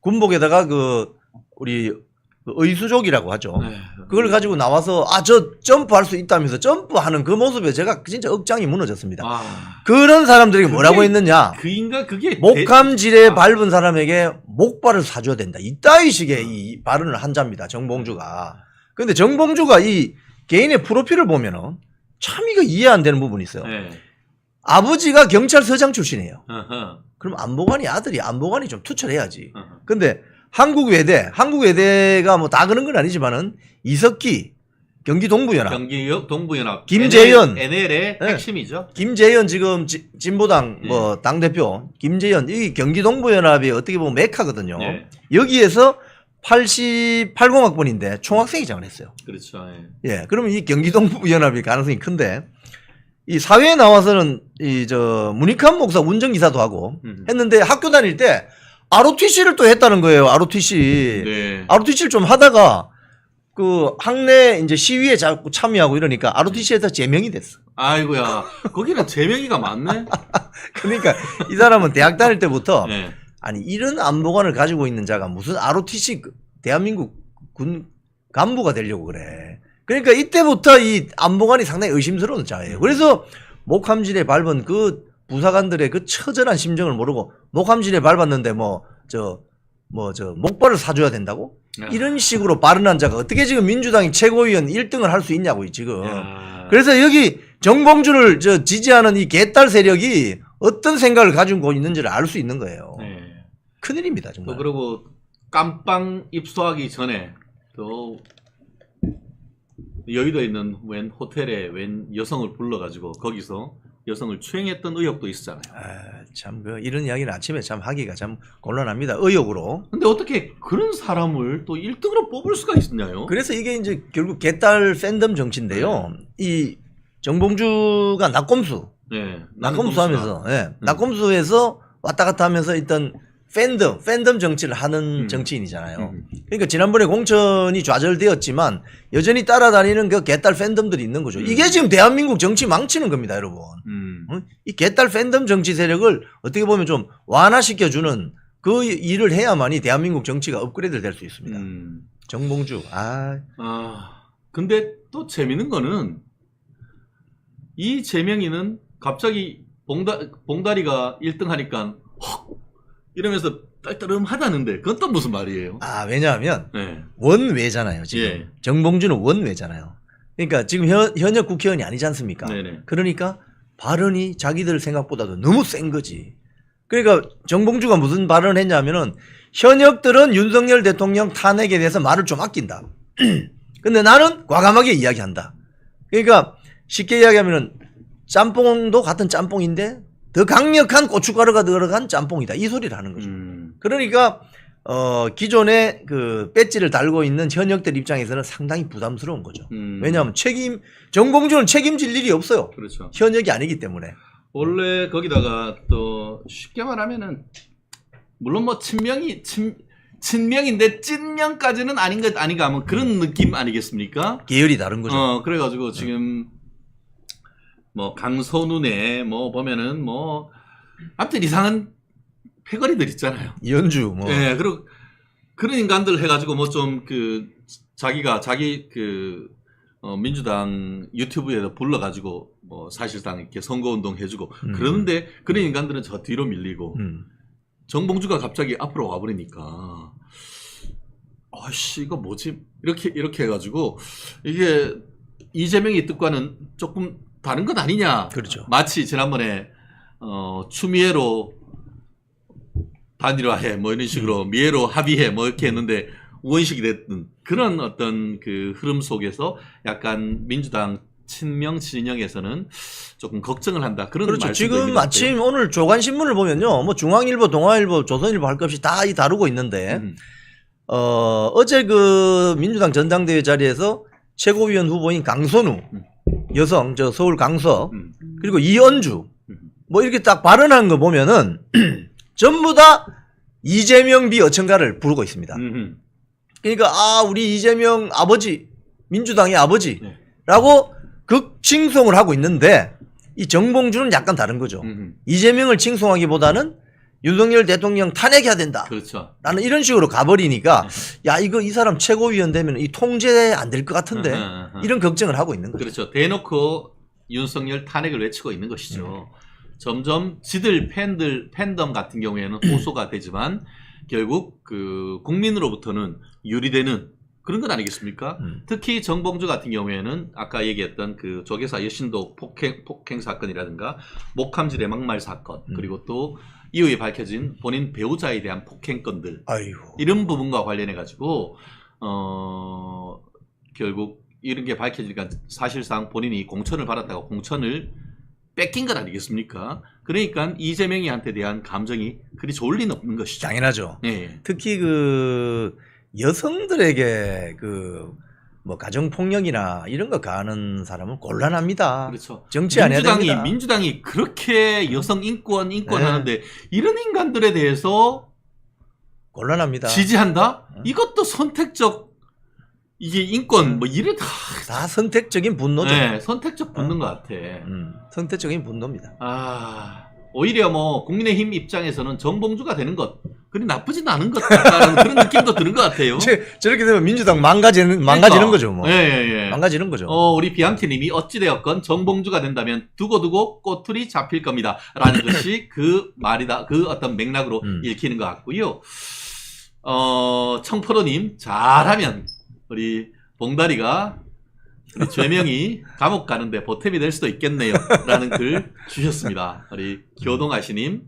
군복에다가 그 우리 의수족이라고 하죠. 네. 그걸 가지고 나와서 저 점프할 수 있다면서 점프하는 그 모습에 제가 진짜 억장이 무너졌습니다. 아. 그런 사람들이 뭐라고 했느냐. 그 인간 그게 목함질에 밟은 사람에게 목발을 사줘야 된다. 이따위 식의 이 발언을 한 자입니다. 정봉주가. 근데 정봉주가 이 개인의 프로필을 보면은 참 이거 이해 안 되는 부분이 있어요. 네. 아버지가 경찰서장 출신이에요. 어허. 그럼 안보관이 아들이 안보관이 좀 투철해야지. 어허. 근데 한국외대가 뭐 다 그런 건 아니지만은 이석기 경기 동부연합 경기 동부연합 김재현. NL의 네. 핵심이죠. 김재현 지금 진보당 뭐 당대표 김재현 이 경기 동부연합이 어떻게 보면 메카거든요. 네. 여기에서 80학번인데 총학생회장을 했어요. 그렇죠. 예. 그러면 이 경기 동부연합이 가능성이 큰데 이 사회에 나와서는 이 문익환 목사 운전기사도 하고 했는데 학교 다닐 때 ROTC를 또 했다는 거예요. ROTC. 네. ROTC를 좀 하다가 그 학내 이제 시위에 자꾸 참여하고 이러니까 ROTC에서 제명이 됐어. 아이고야. 거기는 제명이가 많네. 그러니까 이 사람은 대학 다닐 때부터 네. 아니 이런 안보관을 가지고 있는 자가 무슨 ROTC 대한민국 군 간부가 되려고 그래. 그러니까 이때부터 이 안보관이 상당히 의심스러운 자예요. 그래서 목함질에 밟은 그 부사관들의 그 처절한 심정을 모르고 목함질에 밟았는데 목발을 사줘야 된다고? 이런 식으로 발언한 자가 어떻게 지금 민주당이 최고위원 1등을 할 수 있냐고 지금. 야. 그래서 여기 정봉주를 지지하는 이 개딸 세력이 어떤 생각을 가지고 있는지를 알 수 있는 거예요. 네. 큰일입니다 정말. 또 그리고 깜빵 입소하기 전에 또 여의도에 있는 웬 호텔에 웬 여성을 불러가지고 거기서 여성을 추행했던 의혹도 있잖아요. 참 이런 이야기는 아침에 참 하기가 참 곤란합니다. 의혹으로. 근데 어떻게 그런 사람을 또 1등으로 뽑을 수가 있나요? 그래서 이게 이제 결국 개딸 팬덤 정치인데요. 이 정봉주가 낙검수. 네. 낙검수 하면서, 낙검수에서 왔다 갔다 하면서 일단 팬덤 정치를 하는 정치인이잖아요. 그러니까 지난번에 공천이 좌절되었지만 여전히 따라다니는 그 개딸 팬덤들이 있는 거죠. 이게 지금 대한민국 정치 망치는 겁니다, 여러분. 이 개딸 팬덤 정치 세력을 어떻게 보면 좀 완화시켜주는 그 일을 해야만이 대한민국 정치가 업그레이드 될 수 있습니다. 정봉주, 근데 또 재밌는 거는 이 제명이는 갑자기 봉다리가 1등 하니까 헉! 이러면서 딸따름하다는데 그건 또 무슨 말이에요? 왜냐하면 네. 원외잖아요, 지금. 예. 정봉주는 원외잖아요. 그러니까 지금 현역 국회의원이 아니지 않습니까? 네네. 그러니까 발언이 자기들 생각보다도 너무 센 거지. 그러니까 정봉주가 무슨 발언을 했냐면은 현역들은 윤석열 대통령 탄핵에 대해서 말을 좀 아낀다. 근데 나는 과감하게 이야기한다. 그러니까 쉽게 이야기하면은 짬뽕도 같은 짬뽕인데 더 강력한 고춧가루가 들어간 짬뽕이다. 이 소리를 하는 거죠. 그러니까 기존에 그 배지를 달고 있는 현역들 입장에서는 상당히 부담스러운 거죠. 왜냐하면 정봉주는 책임질 일이 없어요. 그렇죠. 현역이 아니기 때문에. 원래 거기다가 또 쉽게 말하면은 물론 뭐 친명인데 찐명까지는 아닌가 하면 그런 느낌 아니겠습니까? 계열이 다른 거죠. 그래가지고 지금 뭐 강선운에 뭐 보면은 뭐 아무튼 이상한 패거리들 있잖아요. 이현주 뭐. 네, 그리고 그런 인간들 해가지고 뭐 좀 자기 민주당 유튜브에도 불러가지고 뭐 사실상 이렇게 선거운동 해주고 그러는데 그런 인간들은 저 뒤로 밀리고 정봉주가 갑자기 앞으로 와버리니까 아씨 이거 뭐지 이렇게 해가지고 이게 이재명의 뜻과는 조금 다른 것 아니냐. 그렇죠. 마치 지난번에 추미애로 단일화해 뭐 이런 식으로 미애로 합의해 뭐 이렇게 했는데 우원식이 됐던 그런 어떤 그 흐름 속에서 약간 민주당 친명 진영에서는 조금 걱정을 한다. 그런 그렇죠. 말씀도 지금 아침 오늘 조간신문을 보면요. 뭐 중앙일보, 동아일보, 조선일보 할 것 없이 다 다루고 있는데 어제 그 민주당 전당대회 자리에서 최고위원 후보인 강선우 여성 저 서울 강서 그리고 이언주 뭐 이렇게 딱 발언한 거 보면은 전부 다 이재명 비어천가를 부르고 있습니다. 그러니까 우리 이재명 아버지 민주당의 아버지라고 극칭송을 하고 있는데 이 정봉주는 약간 다른 거죠. 이재명을 칭송하기보다는 윤석열 대통령 탄핵해야 된다. 그렇죠. 라는 이런 식으로 가버리니까 야 이거 이 사람 최고위원 되면 이 통제 안 될 것 같은데 이런 걱정을 하고 있는 거죠. 그렇죠. 대놓고 윤석열 탄핵을 외치고 있는 것이죠. 점점 지들 팬덤 같은 경우에는 호소가 되지만 결국 그 국민으로부터는 유리되는 그런 건 아니겠습니까? 특히 정봉주 같은 경우에는 아까 얘기했던 그 조계사 여신도 폭행 사건이라든가 목함질의 막말 사건 그리고 또 이후에 밝혀진 본인 배우자에 대한 폭행건들 이런 부분과 관련해 가지고 결국 이런 게 밝혀지니까 사실상 본인이 공천을 받았다가 공천을 뺏긴 건 아니겠습니까? 그러니까 이재명이한테 대한 감정이 그리 좋을 리는 없는 것이죠. 당연하죠. 네. 특히 그 여성들에게 그 뭐 가정 폭력이나 이런 거 가하는 사람은 곤란합니다. 그렇죠. 정치 안 해야 됩니다. 민주당이 그렇게 여성 인권 네. 하는데 이런 인간들에 대해서 곤란합니다. 지지한다? 이것도 선택적 이게 인권 뭐 이래 다 선택적인 분노죠. 네, 선택적 분노인 것 같아. 선택적인 분노입니다. 오히려 뭐 국민의힘 입장에서는 정봉주가 되는 것 그리 나쁘진 않은 것 같다는 그런 느낌도 드는 것 같아요. 저렇게 되면 민주당 망가지는 거죠. 뭐. 예. 망가지는 거죠. 우리 비앙키님이 어찌되었건 정봉주가 된다면 두고두고 꼬투리 잡힐 겁니다. 라는 것이 그 말이다. 그 어떤 맥락으로 읽히는 것 같고요. 청포로님 잘하면 우리 봉다리가 우리 죄명이 감옥 가는데 보탬이 될 수도 있겠네요. 라는 글 주셨습니다. 우리 교동아시님,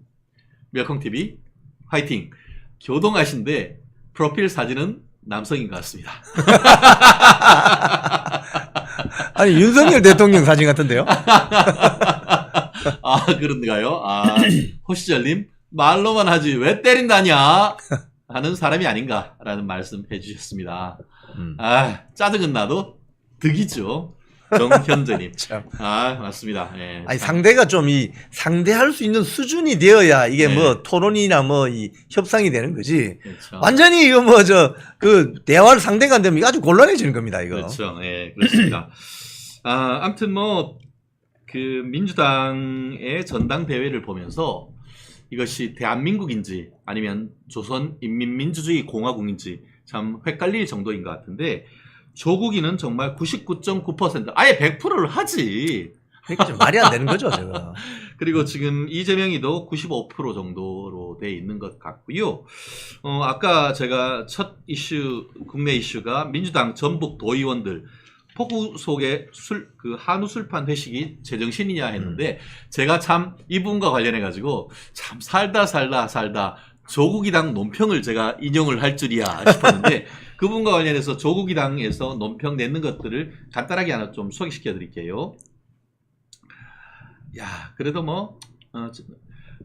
멸콩TV, 화이팅. 교동아신데 프로필 사진은 남성인 것 같습니다. 아니, 윤석열 대통령 사진 같은데요? 그런가요? 호시절님, 말로만 하지 왜 때린다냐? 하는 사람이 아닌가라는 말씀 해주셨습니다. 짜증은 나도 득이죠. 정현재님. 맞습니다. 예. 아니, 상대가 좀 상대할 수 있는 수준이 되어야 이게 네. 뭐 토론이나 뭐 협상이 되는 거지. 그렇죠. 완전히 이거 대화를 상대가 안 되면 아주 곤란해지는 겁니다, 이거. 그렇죠. 예, 그렇습니다. 아무튼 그 민주당의 전당대회를 보면서 이것이 대한민국인지 아니면 조선인민민주주의 공화국인지 참 헷갈릴 정도인 것 같은데 조국이는 정말 99.9% 아예 100%를 하지. 그러니까 좀 말이 안 되는 거죠, 제가. 그리고 지금 이재명이도 95% 정도로 돼 있는 것 같고요. 아까 제가 첫 이슈, 국내 이슈가 민주당 전북 도의원들 폭우 속에 그 한우 술판 회식이 제정신이냐 했는데 제가 참 이 부분과 관련해 가지고 참 살다 조국이당 논평을 제가 인용을 할 줄이야 싶었는데 그 부분과 관련해서 조국이당에서 논평 내는 것들을 간단하게 하나 좀 소개시켜 드릴게요. 그래도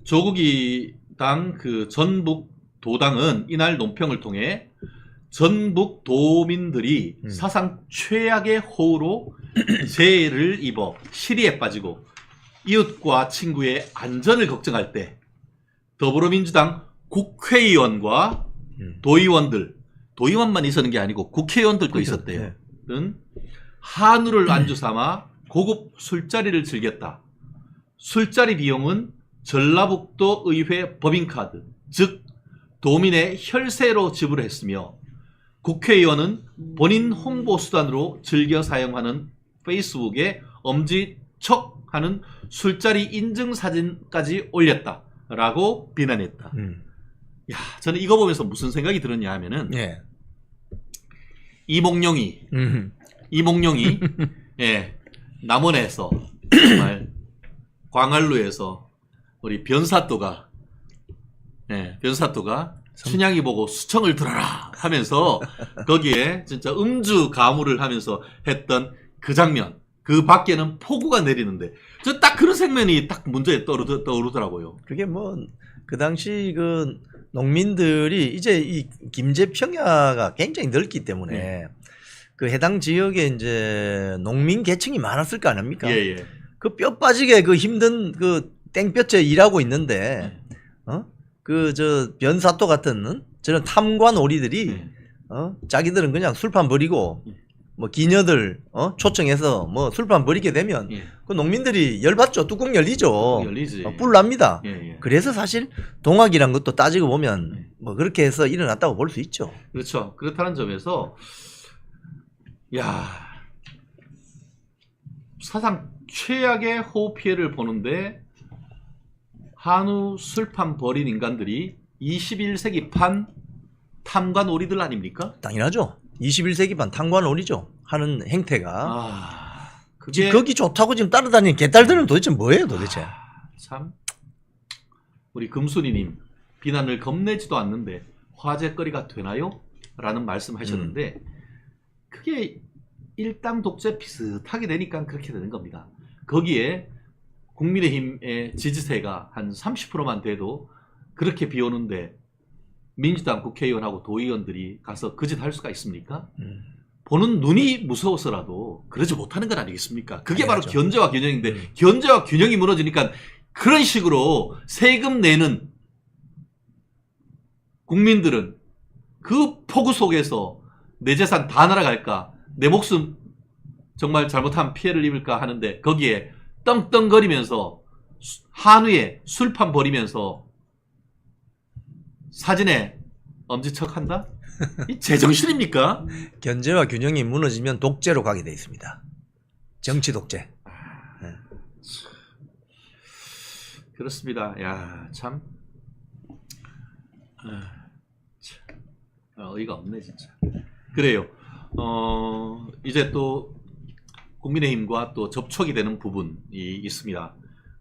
조국이당 그 전북 도당은 이날 논평을 통해 전북 도민들이 사상 최악의 호우로 재해를 입어 시리에 빠지고 이웃과 친구의 안전을 걱정할 때 더불어민주당 국회의원과 도의원만 있었는 게 아니고 국회의원들도 있었대요. 한우를 안주 삼아 고급 술자리를 즐겼다. 술자리 비용은 전라북도 의회 법인카드, 즉 도민의 혈세로 지불했으며 국회의원은 본인 홍보수단으로 즐겨 사용하는 페이스북에 엄지척하는 술자리 인증사진까지 올렸다라고 비난했다. 저는 이거 보면서 무슨 생각이 들었냐 하면은 이몽룡이 남원에서 정말 광안루에서 우리 변사또가 춘향이 보고 수청을 들어라 하면서 거기에 진짜 음주 가무를 하면서 했던 그 장면, 그 밖에는 폭우가 내리는데 저 딱 그런 생면이 딱 문제에 떠오르더라고요. 그게 뭐 그 당시 그 농민들이 이제 이 김제 평야가 굉장히 넓기 때문에 그 해당 지역에 이제 농민 계층이 많았을 거 아닙니까? 예, 예. 그 뼈 빠지게 그 힘든 그 땡볕에 일하고 있는데 그 저 변사또 같은 저런 탐관 오리들이 자기들은 그냥 술판 버리고 뭐 기녀들 초청해서 뭐 술판 버리게 되면 그 농민들이 열받죠. 뚜껑 열리죠. 열리지. 뿔 납니다. 예, 예. 그래서 사실 동학이란 것도 따지고 보면 뭐 그렇게 해서 일어났다고 볼 수 있죠. 그렇죠. 그렇다는 점에서 야 사상 최악의 호우 피해를 보는데 한우 술판 버린 인간들이 21세기판 탐관 오리들 아닙니까? 당연하죠. 21세기판 탐관오리죠. 하는 행태가. 그게 거기 좋다고 지금 따라다니는 개딸들은 도대체 뭐예요 도대체. 참 우리 금순이님 비난을 겁내지도 않는데 화제거리가 되나요? 라는 말씀하셨는데 그게 일당 독재 비슷하게 되니까 그렇게 되는 겁니다. 거기에 국민의힘의 지지세가 한 30%만 돼도 그렇게 비오는데 민주당 국회의원하고 도의원들이 가서 그 짓 할 수가 있습니까? 보는 눈이 무서워서라도 그러지 못하는 건 아니겠습니까? 그게 바로 당연하죠. 견제와 균형인데 견제와 균형이 무너지니까 그런 식으로 세금 내는 국민들은 그 폭우 속에서 내 재산 다 날아갈까? 내 목숨 정말 잘못하면 피해를 입을까 하는데 거기에 떵떵거리면서 한우에 술판 버리면서 사진에 엄지척한다? 이 제정신입니까? 견제와 균형이 무너지면 독재로 가게 돼 있습니다. 정치 독재. 그렇습니다. 야, 참. 어이가 없네, 진짜. 그래요. 이제 또 국민의힘과 또 접촉이 되는 부분이 있습니다.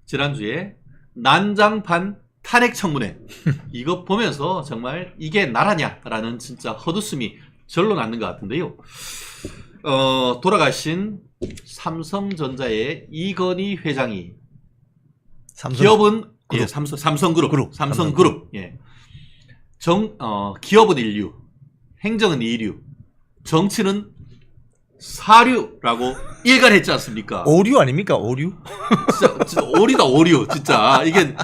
지난주에 난장판 탄핵 청문회. 이거 보면서 정말 이게 나라냐라는 진짜 헛웃음이 절로 났는 것 같은데요. 돌아가신 삼성전자의 이건희 회장이 기업은 그룹. 예, 삼성그룹. 삼성그룹. 예. 기업은 인류, 행정은 이류, 정치는 사류라고 일갈했지 않습니까? 오류 아닙니까? 오류? 진짜 오리다 오류 진짜 이게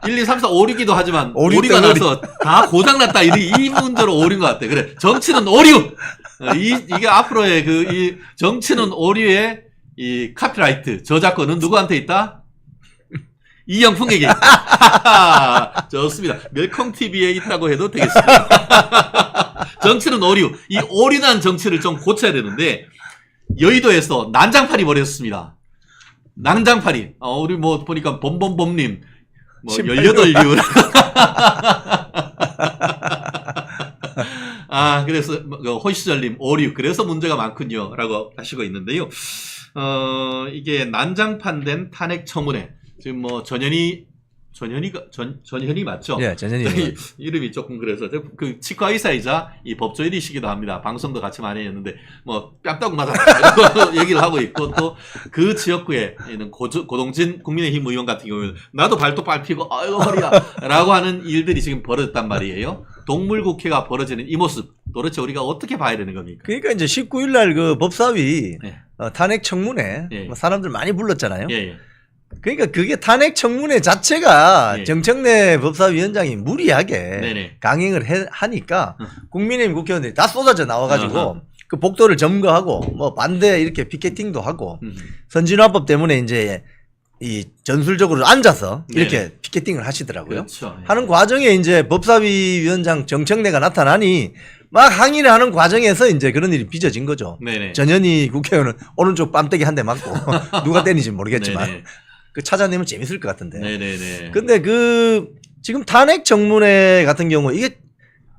1, 2, 3, 4, 5, 6이기도 하지만 오류 오리가 덩어리. 나서 다 고장났다 이 문제로 오류인 것 같아. 그래 정치는 오류. 이게 앞으로의 이 정치는 오류의 이 카피라이트 저작권은 누구한테 있다? 이영풍에게 있다. 좋습니다. 멜콩 TV에 있다고 해도 되겠습니다. 정치는 오류. 이 오류난 정치를 좀 고쳐야 되는데 여의도에서 난장판이 벌어졌습니다. 난장판이. 우리 뭐 보니까 범범범님 뭐 18류. 그래서 호시절님 오류. 그래서 문제가 많군요라고 하시고 있는데요. 이게 난장판 된 탄핵 청문회. 지금 뭐 전현희 맞죠? 예, 전현희. 이름이 조금 그래서 그 치과 의사이자 이 법조인이시기도 합니다. 방송도 같이 많이 했는데 뭐 뺨따구 맞았다 얘기를 하고 있고 또 그 지역구에 있는 고동진 국민의힘 의원 같은 경우는 나도 발톱 밟히고 아이고 허리야라고 하는 일들이 지금 벌어졌단 말이에요. 동물국회가 벌어지는 이 모습 도대체 우리가 어떻게 봐야 되는 겁니까? 그러니까 이제 19일 날 그 법사위 예. 탄핵 청문회 예. 뭐 사람들 많이 불렀잖아요. 예. 그러니까 그게 탄핵 청문회 자체가 예. 정청래 법사위원장이 무리하게 네네. 강행을 하니까 국민의힘 국회의원들이 다 쏟아져 나와가지고 아하. 그 복도를 점거하고 뭐 반대 이렇게 피켓팅도 하고 선진화법 때문에 이제 이 전술적으로 앉아서 이렇게 네네. 피켓팅을 하시더라고요. 그렇죠. 예. 하는 과정에 이제 법사위 위원장 정청래가 나타나니 막 항의를 하는 과정에서 이제 그런 일이 빚어진 거죠. 네네. 전현희 국회의원은 오른쪽 뺨때기 한 대 맞고 누가 때리는지 모르겠지만 네네. 그 찾아내면 재밌을 것 같은데. 네네네. 근데 그 지금 탄핵 청문회 같은 경우 이게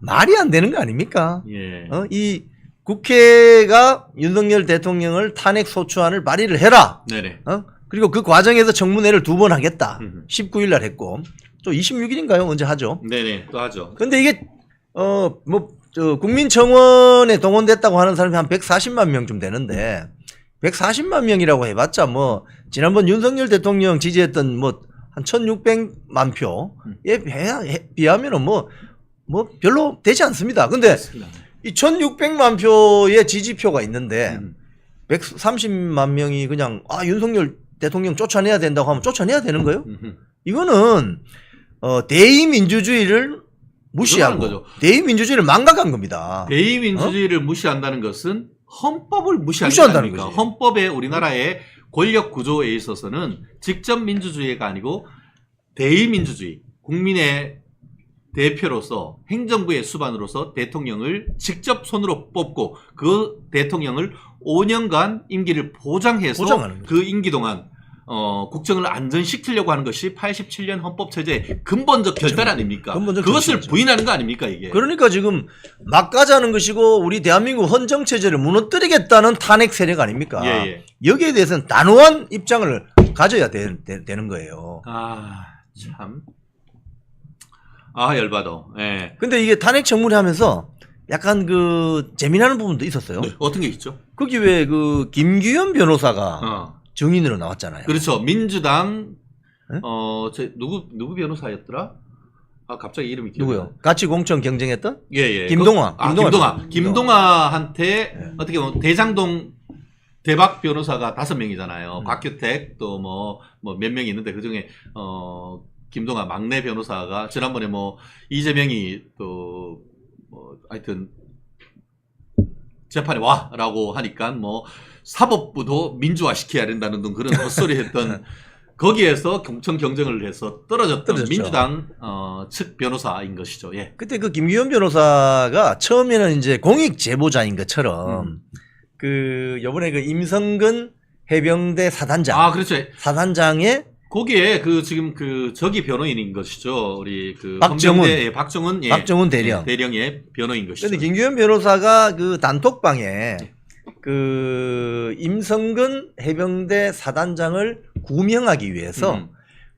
말이 안 되는 거 아닙니까? 예. 이 국회가 윤석열 대통령을 탄핵 소추안을 발의를 해라. 네네. 그리고 그 과정에서 청문회를 2번 하겠다. 음흠. 19일 날 했고 또 26일인가요? 언제 하죠? 네네. 또 하죠. 근데 이게 국민청원에 동원됐다고 하는 사람이 한 140만 명쯤 되는데 140만 명이라고 해봤자 뭐 지난번 윤석열 대통령 지지했던 뭐 한 1,600만 표에 비하면은 뭐 별로 되지 않습니다. 근데 이 1,600만 표의 지지표가 있는데 130만 명이 그냥 윤석열 대통령 쫓아내야 된다고 하면 쫓아내야 되는 거예요? 이거는 대의민주주의를 무시하고 거죠. 대의민주주의를 망각한 겁니다. 대의민주주의를 무시한다는 것은 헌법을 무시한다는 무시한다는 겁니까? 거지. 헌법의 우리나라의 권력 구조에 있어서는 직접 민주주의가 아니고 대의민주주의, 국민의 대표로서 행정부의 수반으로서 대통령을 직접 손으로 뽑고 그 대통령을 5년간 임기를 보장해서 보장하는 거죠. 그 임기 동안 국정을 안전시키려고 하는 것이 87년 헌법체제의 근본적 결단 아닙니까? 근본적 그것을 결단이죠. 부인하는 거 아닙니까 이게? 그러니까 지금 막가자는 것이고 우리 대한민국 헌정체제를 무너뜨리겠다는 탄핵 세력 아닙니까? 예. 여기에 대해서는 단호한 입장을 가져야 되는 거예요. 참. 열받아. 예. 근데 이게 탄핵 청문회 하면서 약간 그 재미나는 부분도 있었어요. 네, 어떤 게 있죠? 거기 왜 그 김규현 변호사가 증인으로 나왔잖아요. 그렇죠. 민주당 네? 누구 변호사였더라? 갑자기 이름이 기억이 누구요? 같이 공천 경쟁했던? 예. 김동완. 김동완한테 네. 어떻게 보면 대장동 대박 변호사가 5명이잖아요. 곽규택 또 뭐 몇 명이 있는데 그중에 김동완 막내 변호사가 지난번에 뭐 이재명이 또 하여튼 재판에 와라고 하니까 뭐 사법부도 민주화시켜야 된다는 등 그런 헛소리 했던 거기에서 공천 경쟁을 해서 떨어졌죠. 민주당 측 변호사인 것이죠. 예. 그때 그 김규현 변호사가 처음에는 이제 공익 제보자인 것처럼 그 요번에 그 임성근 해병대 사단장. 그렇죠. 사단장의 거기에 지금 저기 변호인인 것이죠. 우리 박정훈. 박정훈 대령. 대령의 변호인 것이죠. 근데 김규현 변호사가 그 단톡방에 그 임성근 해병대 사단장을 구명하기 위해서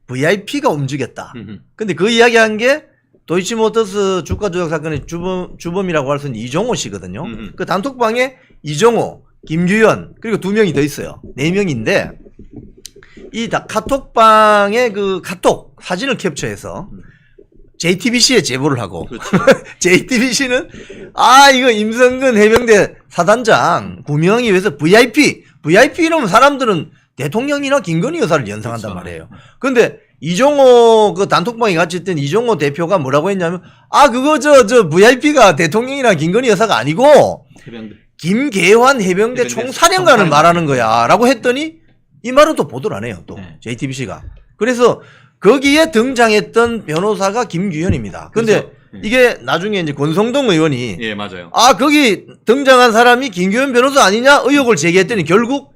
VIP가 움직였다. 근데 그 이야기한 게 도이치모터스 주가 조작 사건의 주범이라고 할 수 있는 이종호 씨거든요. 그 단톡방에 이종호, 김규현 그리고 2명이 더 있어요. 4명인데 이 카톡방에 그 카톡 사진을 캡처해서 JTBC에 제보를 하고 그렇죠. JTBC는 이거 임성근 해병대 사단장 구명하기 위해서 VIP 이러면 사람들은 대통령이나 김건희 여사를 연상한단 그렇죠. 말이에요. 근데 이종호 그 단톡방에 같이 있던 이종호 대표가 뭐라고 했냐면 그거 저 VIP가 대통령이나 김건희 여사가 아니고 해병대. 김계환 해병대 총사령관을 말하는 거야 라고 했더니 이 말은 또 보도를 안 해요. 또 네. JTBC가. 그래서 거기에 등장했던 변호사가 김규현입니다. 근데 그렇죠. 이게 나중에 이제 권성동 의원이 예, 맞아요. 거기 등장한 사람이 김규현 변호사 아니냐 의혹을 제기했더니 결국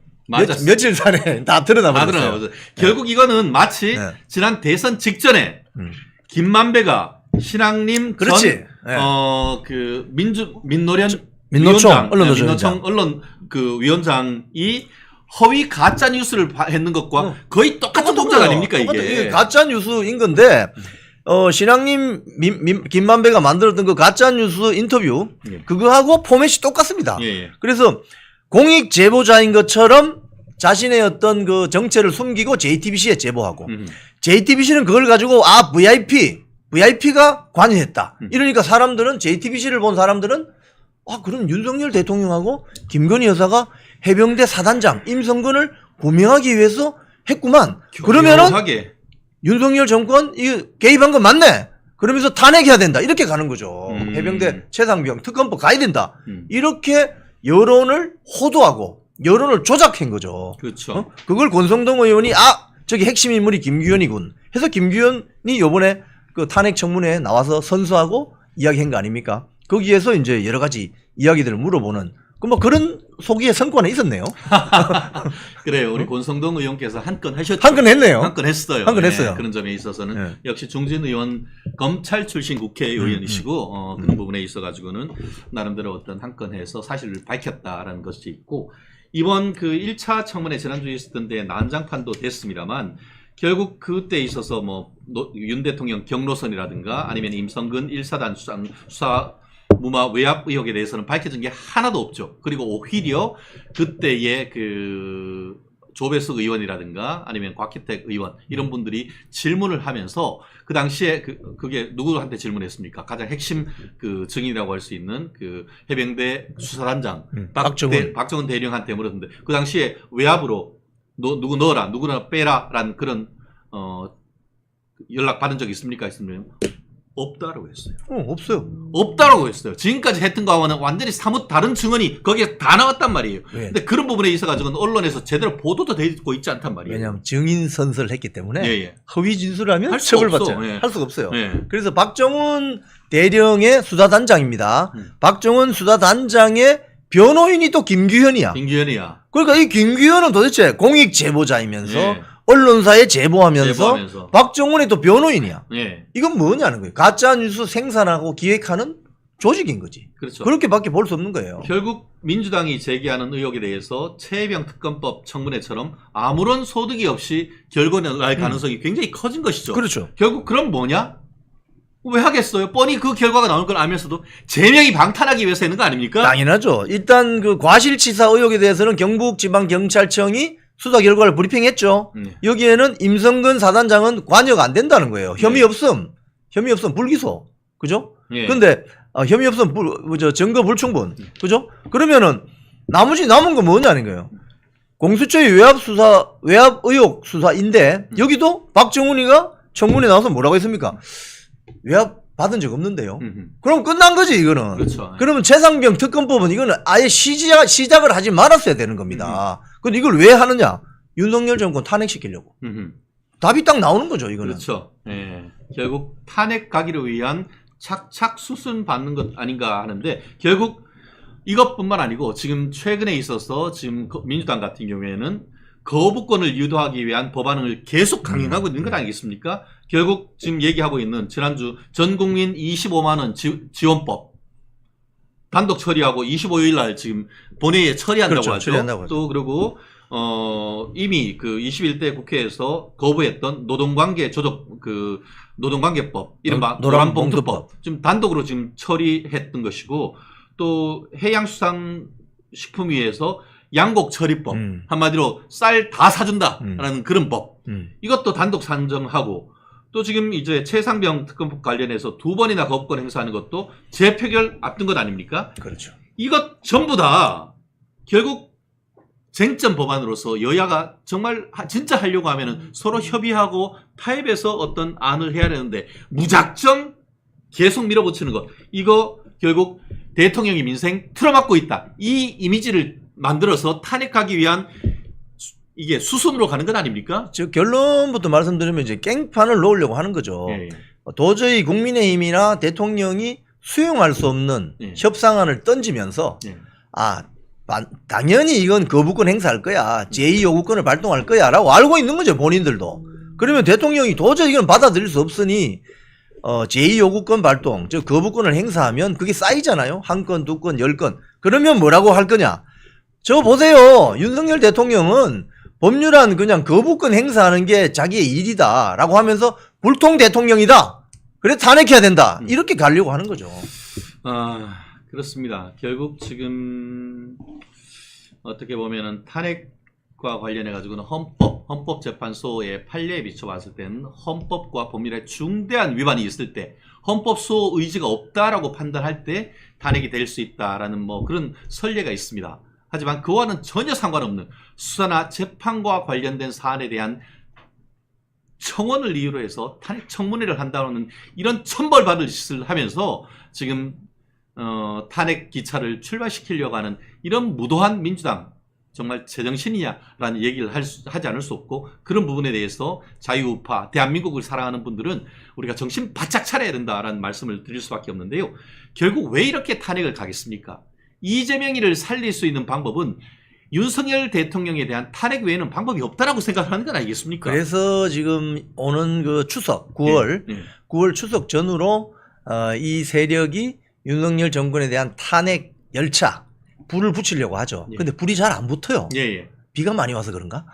며칠 전에 다 드러나 버렸어요. 결국 이거는 마치 지난 대선 직전에 김만배가 신앙님 그렇지. 민노총 언론노조위원장. 언론 위원장이 허위 가짜 뉴스를 했는 것과 거의 똑같은 동작 아닙니까 이게? 가짜 뉴스인 건데 신앙님 김만배가 만들었던 그 가짜 뉴스 인터뷰 그거하고 포맷이 똑같습니다. 그래서 공익 제보자인 것처럼 자신의 어떤 그 정체를 숨기고 JTBC에 제보하고 JTBC는 그걸 가지고 VIP가 관여했다. 이러니까 사람들은 JTBC를 본 사람들은 그럼 윤석열 대통령하고 김건희 여사가 해병대 사단장 임성근을 구명하기 위해서 했구만. 그러면은 윤석열 정권 이 개입한 건 맞네. 그러면서 탄핵해야 된다. 이렇게 가는 거죠. 해병대 최상병 특검법 가야 된다. 이렇게 여론을 호도하고 여론을 조작한 거죠. 그렇죠. 그걸 권성동 의원이 저기 핵심 인물이 김규현이군 해서 김규현이 요번에 그 탄핵 청문회에 나와서 선서하고 이야기한 거 아닙니까? 거기에서 이제 여러 가지 이야기들을 물어보는 그런 속이의 성과는 있었네요. 그래요. 우리 권성동 의원께서 한 건 하셨죠. 한 건 했네요. 한 건 했어요. 한 건 했어요. 그런 점에 있어서는 역시 중진 의원 검찰 출신 국회의원이시고 그런 부분에 있어가지고는 나름대로 어떤 한 건 해서 사실을 밝혔다라는 것이 있고 이번 1차 청문회 지난주에 있었던 데 난장판도 됐습니다만 결국 그때 있어서 윤 대통령 경로선이라든가 아니면 임성근 1사단 수사 무마 외압 의혹에 대해서는 밝혀진 게 하나도 없죠. 그리고 오히려 그때의 그 조배석 의원이라든가 아니면 곽희택 의원 이런 분들이 질문을 하면서 그 당시에 그게 누구한테 질문했습니까? 가장 핵심 그 증인이라고 할 수 있는 그 해병대 수사단장 박정훈 대령한테 물었는데 그 당시에 외압으로 누구 넣어라 누구나 빼라라는 그런 연락 받은 적 있습니까? 있으면 없다라고 했어요. 없어요. 없다라고 했어요. 지금까지 했던 거와는 완전히 사뭇 다른 증언이 거기에 다 나왔단 말이에요. 네. 근데 그런 부분에 있어가지고는 언론에서 제대로 보도도 되고 있지 않단 말이에요. 왜냐하면 증인 선서를 했기 때문에 예. 허위 진술하면 할 수가 처벌받죠. 없어. 예. 할 수가 없어요. 예. 그래서 박정훈 대령의 수사단장입니다. 박정훈 수사단장의 변호인이 또 김규현이야. 김규현이야. 그러니까 이 김규현은 도대체 공익 제보자이면서 예. 언론사에 제보하면서 박정훈이 또 변호인이야. 예. 이건 뭐냐는 거예요. 가짜 뉴스 생산하고 기획하는 조직인 거지. 그렇죠. 그렇게밖에 볼 수 없는 거예요. 결국 민주당이 제기하는 의혹에 대해서 최혜병 특검법 청문회처럼 아무런 소득이 없이 결과가 날 가능성이 굉장히 커진 것이죠. 그렇죠. 결국 그럼 뭐냐? 왜 하겠어요? 뻔히 그 결과가 나올 걸 알면서도 제명이 방탄하기 위해서 했는 거 아닙니까? 당연하죠. 일단 그 과실치사 의혹에 대해서는 경북지방경찰청이 수사 결과를 브리핑했죠. 여기에는 임성근 사단장은 관여가 안 된다는 거예요. 혐의 없음, 불기소. 그죠? 예. 근데 혐의 없음, 증거 불충분. 그죠? 그러면은 남은 건 뭐냐는 거예요. 공수처의 외압 의혹 수사인데 여기도 박정훈이가 청문회 나와서 뭐라고 했습니까? 외압 받은 적 없는데요. 그럼 끝난 거지 이거는. 그렇죠. 그러면 최상병 특검법은 이거는 아예 시작을 하지 말았어야 되는 겁니다. 근데 이걸 왜 하느냐? 윤석열 정권 탄핵시키려고. 답이 딱 나오는 거죠 이거는. 그렇죠. 예. 결국 탄핵 가기를 위한 착착 수순 받는 것 아닌가 하는데 결국 이것뿐만 아니고 지금 최근에 있어서 지금 민주당 같은 경우에는 거부권을 유도하기 위한 법안을 계속 강행하고 있는 것 아니겠습니까? 결국 지금 얘기하고 있는 지난주 전국민 25만 원 지원법 단독 처리하고 25일 날 지금 본회의에 처리한다고 그렇죠, 하죠. 처리한다고 또 그리고 이미 그 21대 국회에서 거부했던 노동관계법 이른바 노란봉투법 지금 단독으로 지금 처리했던 것이고 또 해양수산식품위에서 양곡처리법 한마디로 쌀 다 사준다라는 그런 법 이것도 단독 산정하고 또 지금 이제 최상병 특검법 관련해서 2번이나 거부권 행사하는 것도 재표결 앞둔 것 아닙니까? 그렇죠. 이것 전부 다 결국 쟁점 법안으로서 여야가 정말 진짜 하려고 하면은 서로 협의하고 타협해서 어떤 안을 해야 되는데 무작정 계속 밀어붙이는 것 이거 결국 대통령이 민생 틀어막고 있다 이 이미지를 만들어서 탄핵하기 위한 이게 수순으로 가는 건 아닙니까? 즉 결론부터 말씀드리면 이제 깽판을 놓으려고 하는 거죠. 예. 도저히 국민의힘이나 대통령이 수용할 수 없는 협상안을 던지면서 당연히 이건 거부권 행사할 거야. 제2요구권을 발동할 거야 라고 알고 있는 거죠 본인들도. 그러면 대통령이 도저히 이건 받아들일 수 없으니 제2요구권 발동 즉 거부권을 행사하면 그게 쌓이잖아요. 1건 2건 10건 그러면 뭐라고 할 거냐. 저 보세요. 윤석열 대통령은 법률안 그냥 거부권 행사하는 게 자기의 일이다 라고 하면서 불통 대통령이다. 그래 탄핵해야 된다. 이렇게 가려고 하는 거죠. 그렇습니다. 결국 지금 어떻게 보면은 탄핵과 관련해 가지고는 헌법재판소의 판례에 비춰봤을 때는 헌법과 법률에 중대한 위반이 있을 때 헌법 수호 의지가 없다라고 판단할 때 탄핵이 될 수 있다라는 뭐 그런 선례가 있습니다. 하지만 그와는 전혀 상관없는 수사나 재판과 관련된 사안에 대한 청원을 이유로 해서 탄핵 청문회를 한다는 이런 천벌받을 짓을 하면서 지금 탄핵 기차를 출발시키려고 하는 이런 무도한 민주당 정말 제정신이냐라는 얘기를 하지 않을 수 없고 그런 부분에 대해서 자유우파 대한민국을 사랑하는 분들은 우리가 정신 바짝 차려야 된다라는 말씀을 드릴 수밖에 없는데요. 결국 왜 이렇게 탄핵을 가겠습니까? 이재명이를 살릴 수 있는 방법은 윤석열 대통령에 대한 탄핵 외에는 방법이 없다라고 생각하는 건 아니겠습니까? 그래서 지금 오는 그 추석 9월 9월 추석 전후로 이 세력이 윤석열 정권에 대한 탄핵 열차 불을 붙이려고 하죠. 근데 불이 잘 안 붙어요. 비가 많이 와서 그런가?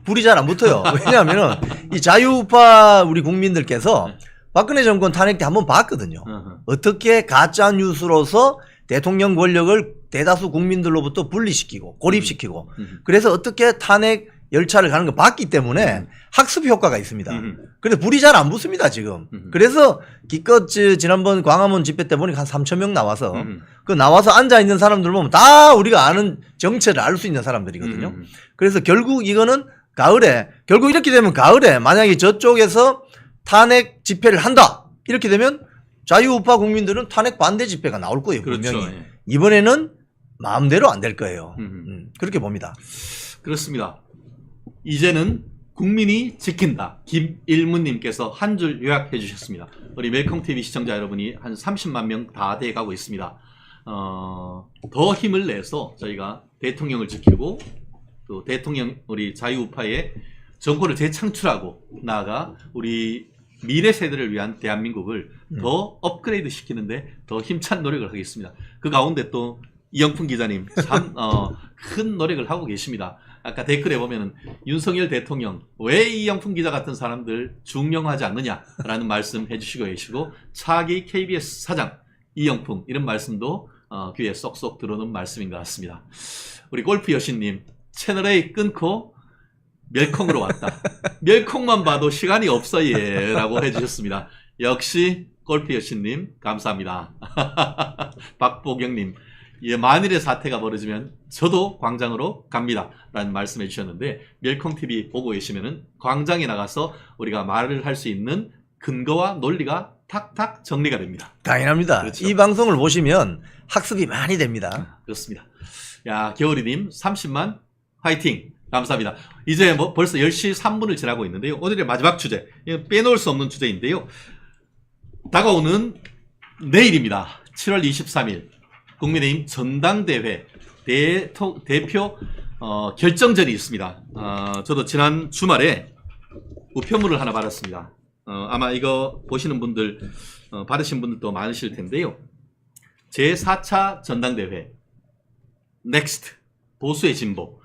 불이 잘 안 붙어요. 왜냐하면 이 자유우파 우리 국민들께서 박근혜 정권 탄핵 때 한번 봤거든요. 어떻게 가짜 뉴스로서 대통령 권력을 대다수 국민들로부터 분리시키고 고립시키고 그래서 어떻게 탄핵 열차를 가는 거 봤기 때문에 학습 효과가 있습니다. 그래서 불이 잘 안 붙습니다 지금. 그래서 기껏 지난번 광화문 집회 때 보니까 한 3,000명 나와서 그 나와서 앉아 있는 사람들 보면 다 우리가 아는 정체를 알 수 있는 사람들이거든요. 그래서 결국 이거는 가을에 결국 이렇게 되면 가을에 만약에 저쪽에서 탄핵 집회를 한다 이렇게 되면 자유우파 국민들은 탄핵 반대 집회가 나올 거예요. 분명히. 그렇죠. 예. 이번에는 마음대로 안 될 거예요. 그렇게 봅니다. 그렇습니다. 이제는 국민이 지킨다. 김일문님께서 한 줄 요약해 주셨습니다. 우리 멜콩TV 시청자 여러분이 한 30만 명 다 돼가고 있습니다. 더 힘을 내서 저희가 대통령을 지키고 또 대통령 우리 자유우파의 정권을 재창출하고 나아가 우리 미래 세대를 위한 대한민국을 더 업그레이드 시키는데 더 힘찬 노력을 하겠습니다. 그 가운데 또 이영풍 기자님 참 큰 노력을 하고 계십니다. 아까 댓글에 보면은 윤석열 대통령 왜 이영풍 기자 같은 사람들 중용하지 않느냐라는 말씀 해주시고 계시고 차기 KBS 사장 이영풍 이런 말씀도 귀에 쏙쏙 들어오는 말씀인 것 같습니다. 우리 골프 여신님 채널A 끊고 멸콩으로 왔다. 멸콩만 봐도 시간이 없어 얘라고 해주셨습니다. 역시 골프 여신님 감사합니다. 박보경님 예, 만일의 사태가 벌어지면 저도 광장으로 갑니다 라는 말씀해 주셨는데 멸콩TV 보고 계시면은 광장에 나가서 우리가 말을 할 수 있는 근거와 논리가 탁탁 정리가 됩니다. 당연합니다. 그렇죠. 이 방송을 보시면 학습이 많이 됩니다. 그렇습니다. 야 겨울이님 30만 화이팅 감사합니다. 이제 뭐 벌써 10시 3분을 지나고 있는데요. 오늘의 마지막 주제 빼놓을 수 없는 주제인데요. 다가오는 내일입니다. 7월 23일 국민의힘 전당대회 대표 결정전이 있습니다. 저도 지난 주말에 우편물을 하나 받았습니다. 아마 이거 보시는 분들 받으신 분들도 많으실 텐데요. 제4차 전당대회 넥스트 보수의 진보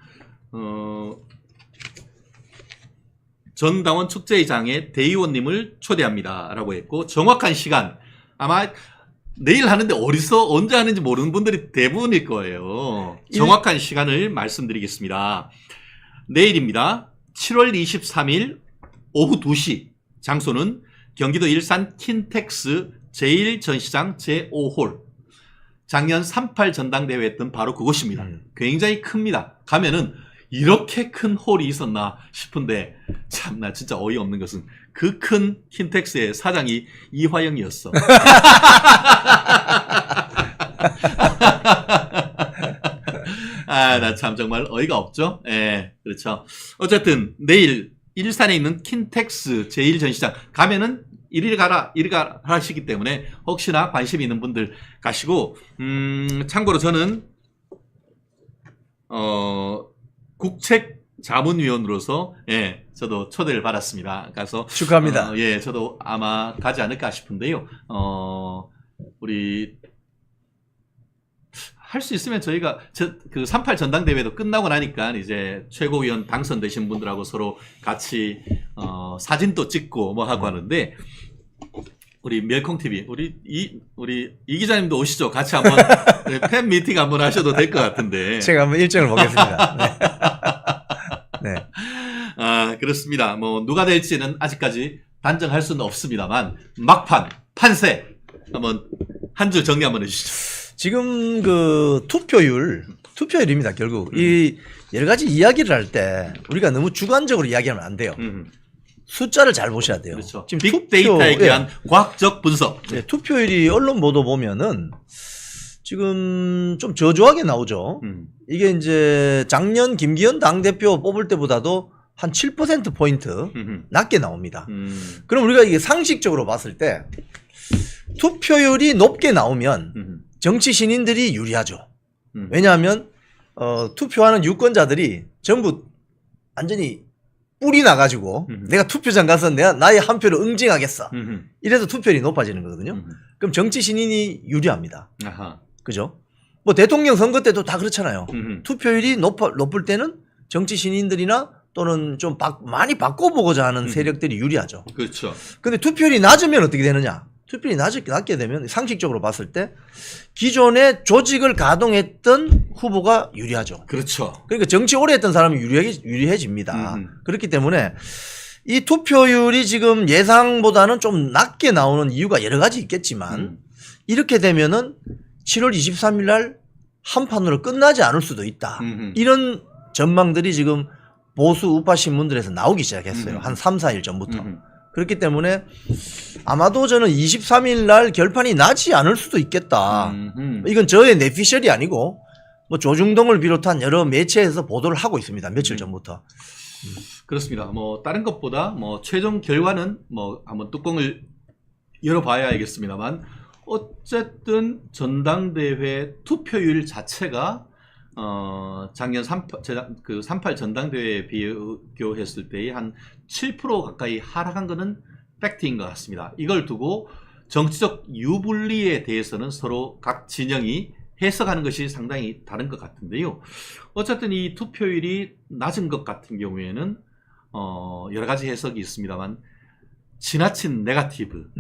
전당원 축제의장에 대의원님을 초대합니다 라고 했고 정확한 시간 아마 내일 하는데 어디서 언제 하는지 모르는 분들이 대부분일 거예요. 정확한 시간을 말씀드리겠습니다. 내일입니다. 7월 23일 오후 2시 장소는 경기도 일산 킨텍스 제1전시장 제5홀 작년 38 전당대회 했던 바로 그곳입니다. 굉장히 큽니다. 가면은 이렇게 큰 홀이 있었나 싶은데 참나 진짜 어이없는 것은 그 큰 킨텍스의 사장이 이화영이었어. 아, 나 참 정말 어이가 없죠? 예, 그렇죠. 어쨌든 내일 일산에 있는 킨텍스 제1전시장 가면은 이리 가라 하시기 때문에 혹시나 관심이 있는 분들 가시고 참고로 저는 국책 자문위원으로서 예 저도 초대를 받았습니다. 가서 축하합니다. 예 저도 아마 가지 않을까 싶은데요. 우리 할 수 있으면 저희가 그 38 전당대회도 끝나고 나니까 이제 최고위원 당선되신 분들하고 서로 같이 사진도 찍고 뭐 하고 하는데 우리 멜콩TV 우리 이 기자님도 오시죠. 같이 한번 팬 미팅 한번 하셔도 될 것 같은데. 제가 한번 일정을 보겠습니다. 네. 네. 아 그렇습니다. 뭐 누가 될지는 아직까지 단정할 수는 없습니다만 막판 판세 한번 한 줄 정리 한번 해주시죠. 지금 그 투표율입니다. 결국 이 여러 가지 이야기를 할 때 우리가 너무 주관적으로 이야기하면 안 돼요. 숫자를 잘 보셔야 돼요. 그렇죠. 지금 빅데이터에 대한 과학적 분석. 네, 투표율이 언론 보도 보면은 지금 좀 저조하게 나오죠. 이게 이제 작년 김기현 당대표 뽑을 때보다도 한 7%포인트 낮게 나옵니다. 그럼 우리가 이게 상식적으로 봤을 때 투표율이 높게 나오면 정치 신인들이 유리하죠. 왜냐하면 투표하는 유권자들이 전부 완전히 뿔이 나가지고 내가 투표장 가서 내가 나의 한 표를 응징하겠어. 이래서 투표율이 높아지는 거거든요. 그럼 정치 신인이 유리합니다. 아하. 그죠? 뭐 대통령 선거 때도 다 그렇잖아요. 투표율이 높을 때는 정치 신인들이나 또는 좀 많이 바꿔보고자 하는 음. 세력들이 유리하죠. 그렇죠. 근데 투표율이 낮으면 어떻게 되느냐? 투표율이 낮게 되면 상식적으로 봤을 때 기존의 조직을 가동했던 후보가 유리하죠. 그렇죠. 그러니까 정치 오래 했던 사람이 유리해집니다. 음. 그렇기 때문에 이 투표율이 지금 예상보다는 좀 낮게 나오는 이유가 여러 가지 있겠지만 이렇게 되면은 7월 23일 날 한 판으로 끝나지 않을 수도 있다. 이런 전망들이 지금 보수 우파 신문들에서 나오기 시작했어요. 한 3, 4일 전부터. 그렇기 때문에 아마도 저는 23일 날 결판이 나지 않을 수도 있겠다. 이건 저의 내피셜이 아니고 뭐 조중동을 비롯한 여러 매체에서 보도를 하고 있습니다. 며칠 전부터. 그렇습니다. 뭐 다른 것보다 뭐 최종 결과는 뭐 한번 뚜껑을 열어봐야 알겠습니다만 어쨌든 전당대회 투표율 자체가 작년 38 전당대회에 비교했을 때의 한 7% 가까이 하락한 것은 팩트인 것 같습니다. 이걸 두고 정치적 유불리에 대해서는 서로 각 진영이 해석하는 것이 상당히 다른 것 같은데요. 어쨌든 이 투표율이 낮은 것 같은 경우에는 여러 가지 해석이 있습니다만 지나친 네거티브,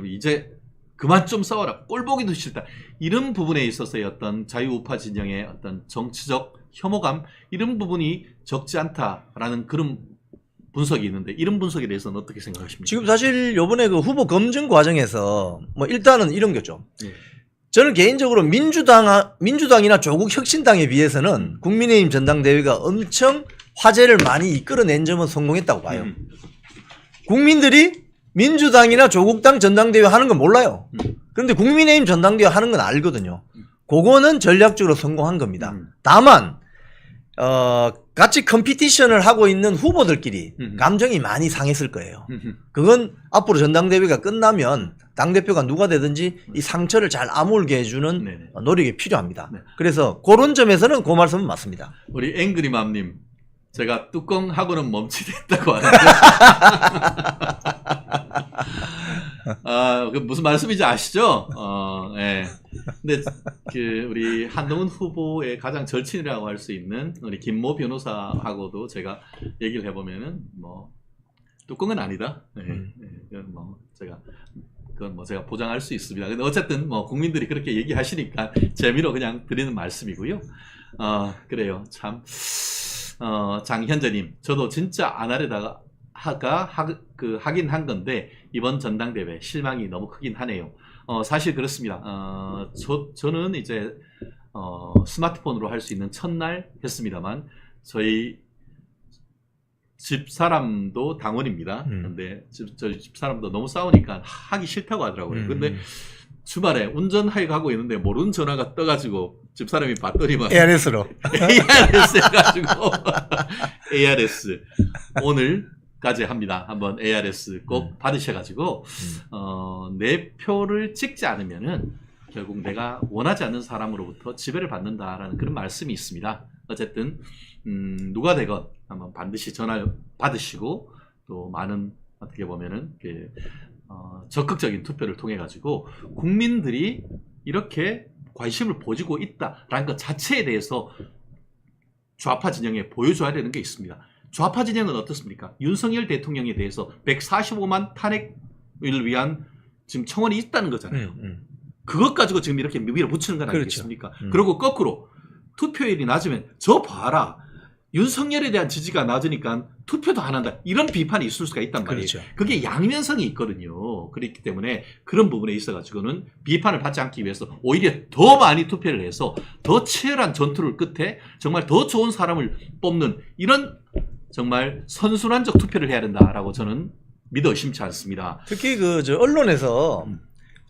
이제 그만 좀 싸워라, 꼴보기도 싫다, 이런 부분에 있어서의 어떤 자유우파 진영의 어떤 정치적 혐오감, 이런 부분이 적지 않다라는 그런 분석이 있는데 이런 분석에 대해서는 어떻게 생각하십니까? 지금 사실 요번에 그 후보 검증 과정에서 뭐 일단은 이런 거죠. 예. 저는 개인적으로 민주당이나 조국 혁신당에 비해서는 국민의힘 전당대회가 엄청 화제를 많이 이끌어낸 점은 성공했다고 봐요. 국민들이 민주당이나 조국당 전당대회 하는 건 몰라요. 그런데 국민의힘 전당대회 하는 건 알거든요. 그거는 전략적으로 성공한 겁니다. 다만 같이 컴피티션을 하고 있는 후보들끼리 감정이 많이 상했을 거예요. 그건 앞으로 전당대회가 끝나면 당대표가 누가 되든지 이 상처를 잘 아물게 해주는 네네. 노력이 필요합니다. 네. 그래서 그런 점에서는 그 말씀은 맞습니다. 우리 앵그리맘님, 제가 뚜껑하고는 멈칫했다고 하는데 그 무슨 말씀인지 아시죠? 예. 근데 우리 한동훈 후보의 가장 절친이라고 할 수 있는 우리 김모 변호사하고도 제가 얘기를 해보면은 뭐 뚜껑은 아니다. 그건 뭐 제가 보장할 수 있습니다. 근데 어쨌든 뭐 국민들이 그렇게 얘기하시니까 재미로 그냥 드리는 말씀이고요. 그래요. 참. 장현재님, 저도 진짜 안 하려다가 하긴 한 건데 이번 전당대회 실망이 너무 크긴 하네요. 사실 그렇습니다. 저는 이제 스마트폰으로 할 수 있는 첫날 했습니다만 저희 집사람도 당원입니다. 근데 저희 집사람도 너무 싸우니까 하기 싫다고 하더라고요. 근데 주말에 운전하게 가고 있는데 모르는 전화가 떠가지고 집사람이 봤더니만 ARS로 ARS 해가지고 ARS 오늘까지 합니다. 한번 ARS 꼭 받으셔가지고 내 표를 찍지 않으면은 결국 내가 원하지 않는 사람으로부터 지배를 받는다라는 그런 말씀이 있습니다. 어쨌든 누가 되건 한번 반드시 전화를 받으시고 또 많은 어떻게 보면은 적극적인 투표를 통해 가지고 국민들이 이렇게 관심을 보이고 있다라는 것 자체에 대해서 좌파 진영에 보여줘야 되는 게 있습니다. 좌파 진영은 어떻습니까? 윤석열 대통령에 대해서 145만 탄핵을 위한 지금 청원이 있다는 거잖아요. 그것 가지고 지금 이렇게 밀어붙이는 건 아니겠습니까? 그리고 거꾸로 투표율이 낮으면 저 봐라, 윤석열에 대한 지지가 낮으니까 투표도 안 한다, 이런 비판이 있을 수가 있단 말이에요. 그렇죠. 그게 양면성이 있거든요. 그렇기 때문에 그런 부분에 있어가지고는 비판을 받지 않기 위해서 오히려 더 많이 투표를 해서 더 치열한 전투를 끝에 정말 더 좋은 사람을 뽑는 이런 정말 선순환적 투표를 해야 된다라고 저는 믿어 의심치 않습니다. 특히 언론에서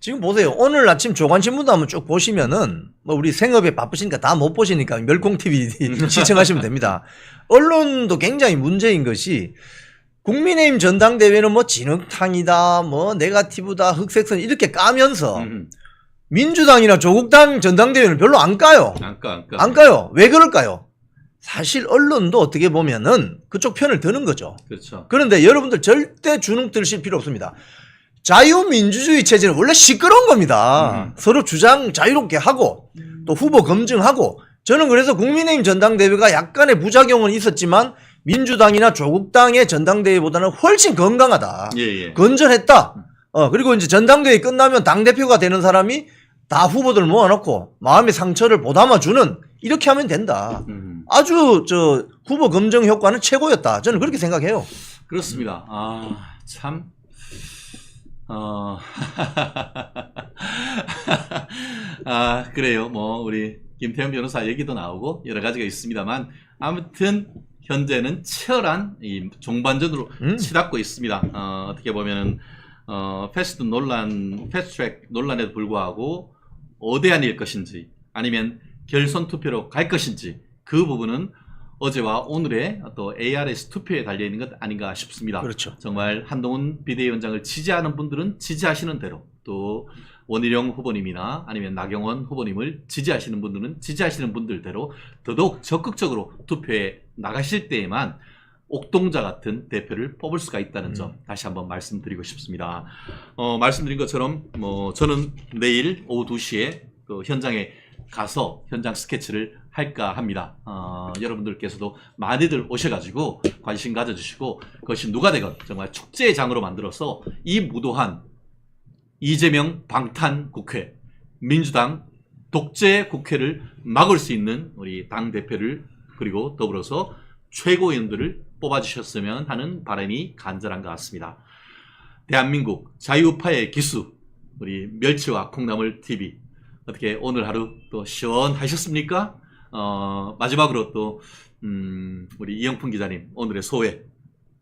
지금 보세요. 오늘 아침 조간신문도 한번 쭉 보시면은 뭐 우리 생업에 바쁘시니까 다 못 보시니까 멸콩TV 시청하시면 됩니다. 언론도 굉장히 문제인 것이 국민의힘 전당대회는 뭐 진흙탕이다, 뭐 네거티브다, 흑색선 이렇게 까면서 민주당이나 조국당 전당대회는 별로 안 까요. 안 까요. 왜 그럴까요? 사실 언론도 어떻게 보면은 그쪽 편을 드는 거죠. 그렇죠. 그런데 여러분들 절대 주눅 드실 필요 없습니다. 자유민주주의 체제는 원래 시끄러운 겁니다. 서로 주장 자유롭게 하고 또 후보 검증하고, 저는 그래서 국민의힘 전당대회가 약간의 부작용은 있었지만 민주당이나 조국당의 전당대회보다는 훨씬 건강하다. 예, 예. 건전했다. 그리고 이제 전당대회 끝나면 당대표가 되는 사람이 다 후보들 모아놓고 마음의 상처를 보담아주는 이렇게 하면 된다. 아주 후보 검증 효과는 최고였다. 저는 그렇게 생각해요. 그렇습니다. 참. 그래요. 뭐, 우리 김태형 변호사 얘기도 나오고 여러 가지가 있습니다만, 아무튼, 현재는 치열한 이 종반전으로 치닫고 있습니다. 어떻게 보면은, 패스트트랙 논란에도 불구하고, 어대안일 것인지, 아니면 결선 투표로 갈 것인지, 그 부분은 어제와 오늘의 또 ARS 투표에 달려있는 것 아닌가 싶습니다. 그렇죠. 정말 한동훈 비대위원장을 지지하는 분들은 지지하시는 대로, 또 원희룡 후보님이나 아니면 나경원 후보님을 지지하시는 분들은 지지하시는 분들대로 더더욱 적극적으로 투표에 나가실 때에만 옥동자 같은 대표를 뽑을 수가 있다는 점 다시 한번 말씀드리고 싶습니다. 말씀드린 것처럼 뭐 저는 내일 오후 2시에 또 현장에 가서 현장 스케치를 할까 합니다. 여러분들께서도 많이들 오셔가지고 관심 가져주시고 그것이 누가 되건 정말 축제의 장으로 만들어서 이 무도한 이재명 방탄 국회, 민주당 독재 국회를 막을 수 있는 우리 당대표를 그리고 더불어서 최고위원들을 뽑아주셨으면 하는 바람이 간절한 것 같습니다. 대한민국 자유우파의 기수 우리 멸치와 콩나물 TV 어떻게 오늘 하루 또 시원하셨습니까? 마지막으로 또 우리 이영풍 기자님 오늘의 소회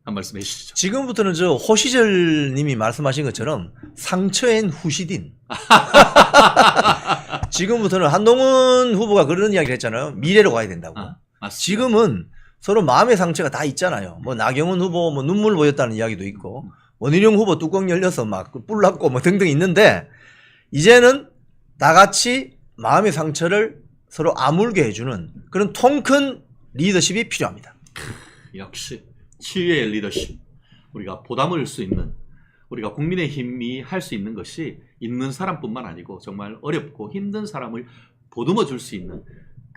한 말씀 해주시죠. 지금부터는 호시절 님이 말씀하신 것처럼 상처엔 후시딘. 지금부터는 한동훈 후보가 그런 이야기를 했잖아요. 미래로 가야 된다고. 맞습니다. 지금은 서로 마음의 상처가 다 있잖아요. 뭐 나경원 후보 뭐 눈물 보였다는 이야기도 있고 원희룡 후보 뚜껑 열려서 막 뿔 났고 뭐 등등 있는데 이제는 다 같이 마음의 상처를 서로 아물게 해주는 그런 통 큰 리더십이 필요합니다. 역시 치유의 리더십. 우리가 보담을 수 있는 우리가 국민의힘이 할 수 있는 것이 있는 사람뿐만 아니고 정말 어렵고 힘든 사람을 보듬어 줄 수 있는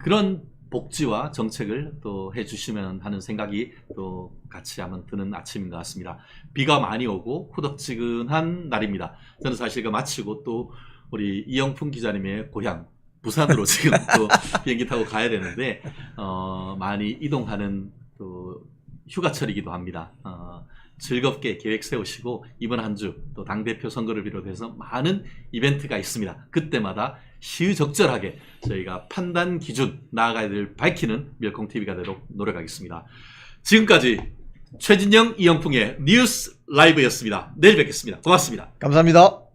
그런 복지와 정책을 또 해주시면 하는 생각이 또 같이 한번 드는 아침인 것 같습니다. 비가 많이 오고 후덥지근한 날입니다. 저는 사실 마치고 또 우리 이영풍 기자님의 고향 부산으로 지금 또 비행기 타고 가야 되는데 많이 이동하는 또 휴가철이기도 합니다. 즐겁게 계획 세우시고 이번 한 주 또 당대표 선거를 비롯해서 많은 이벤트가 있습니다. 그때마다 시의적절하게 저희가 판단 기준 나아가야 될 밝히는 멸콩TV가 되도록 노력하겠습니다. 지금까지 최진영, 이영풍의 뉴스 라이브였습니다. 내일 뵙겠습니다. 고맙습니다. 감사합니다.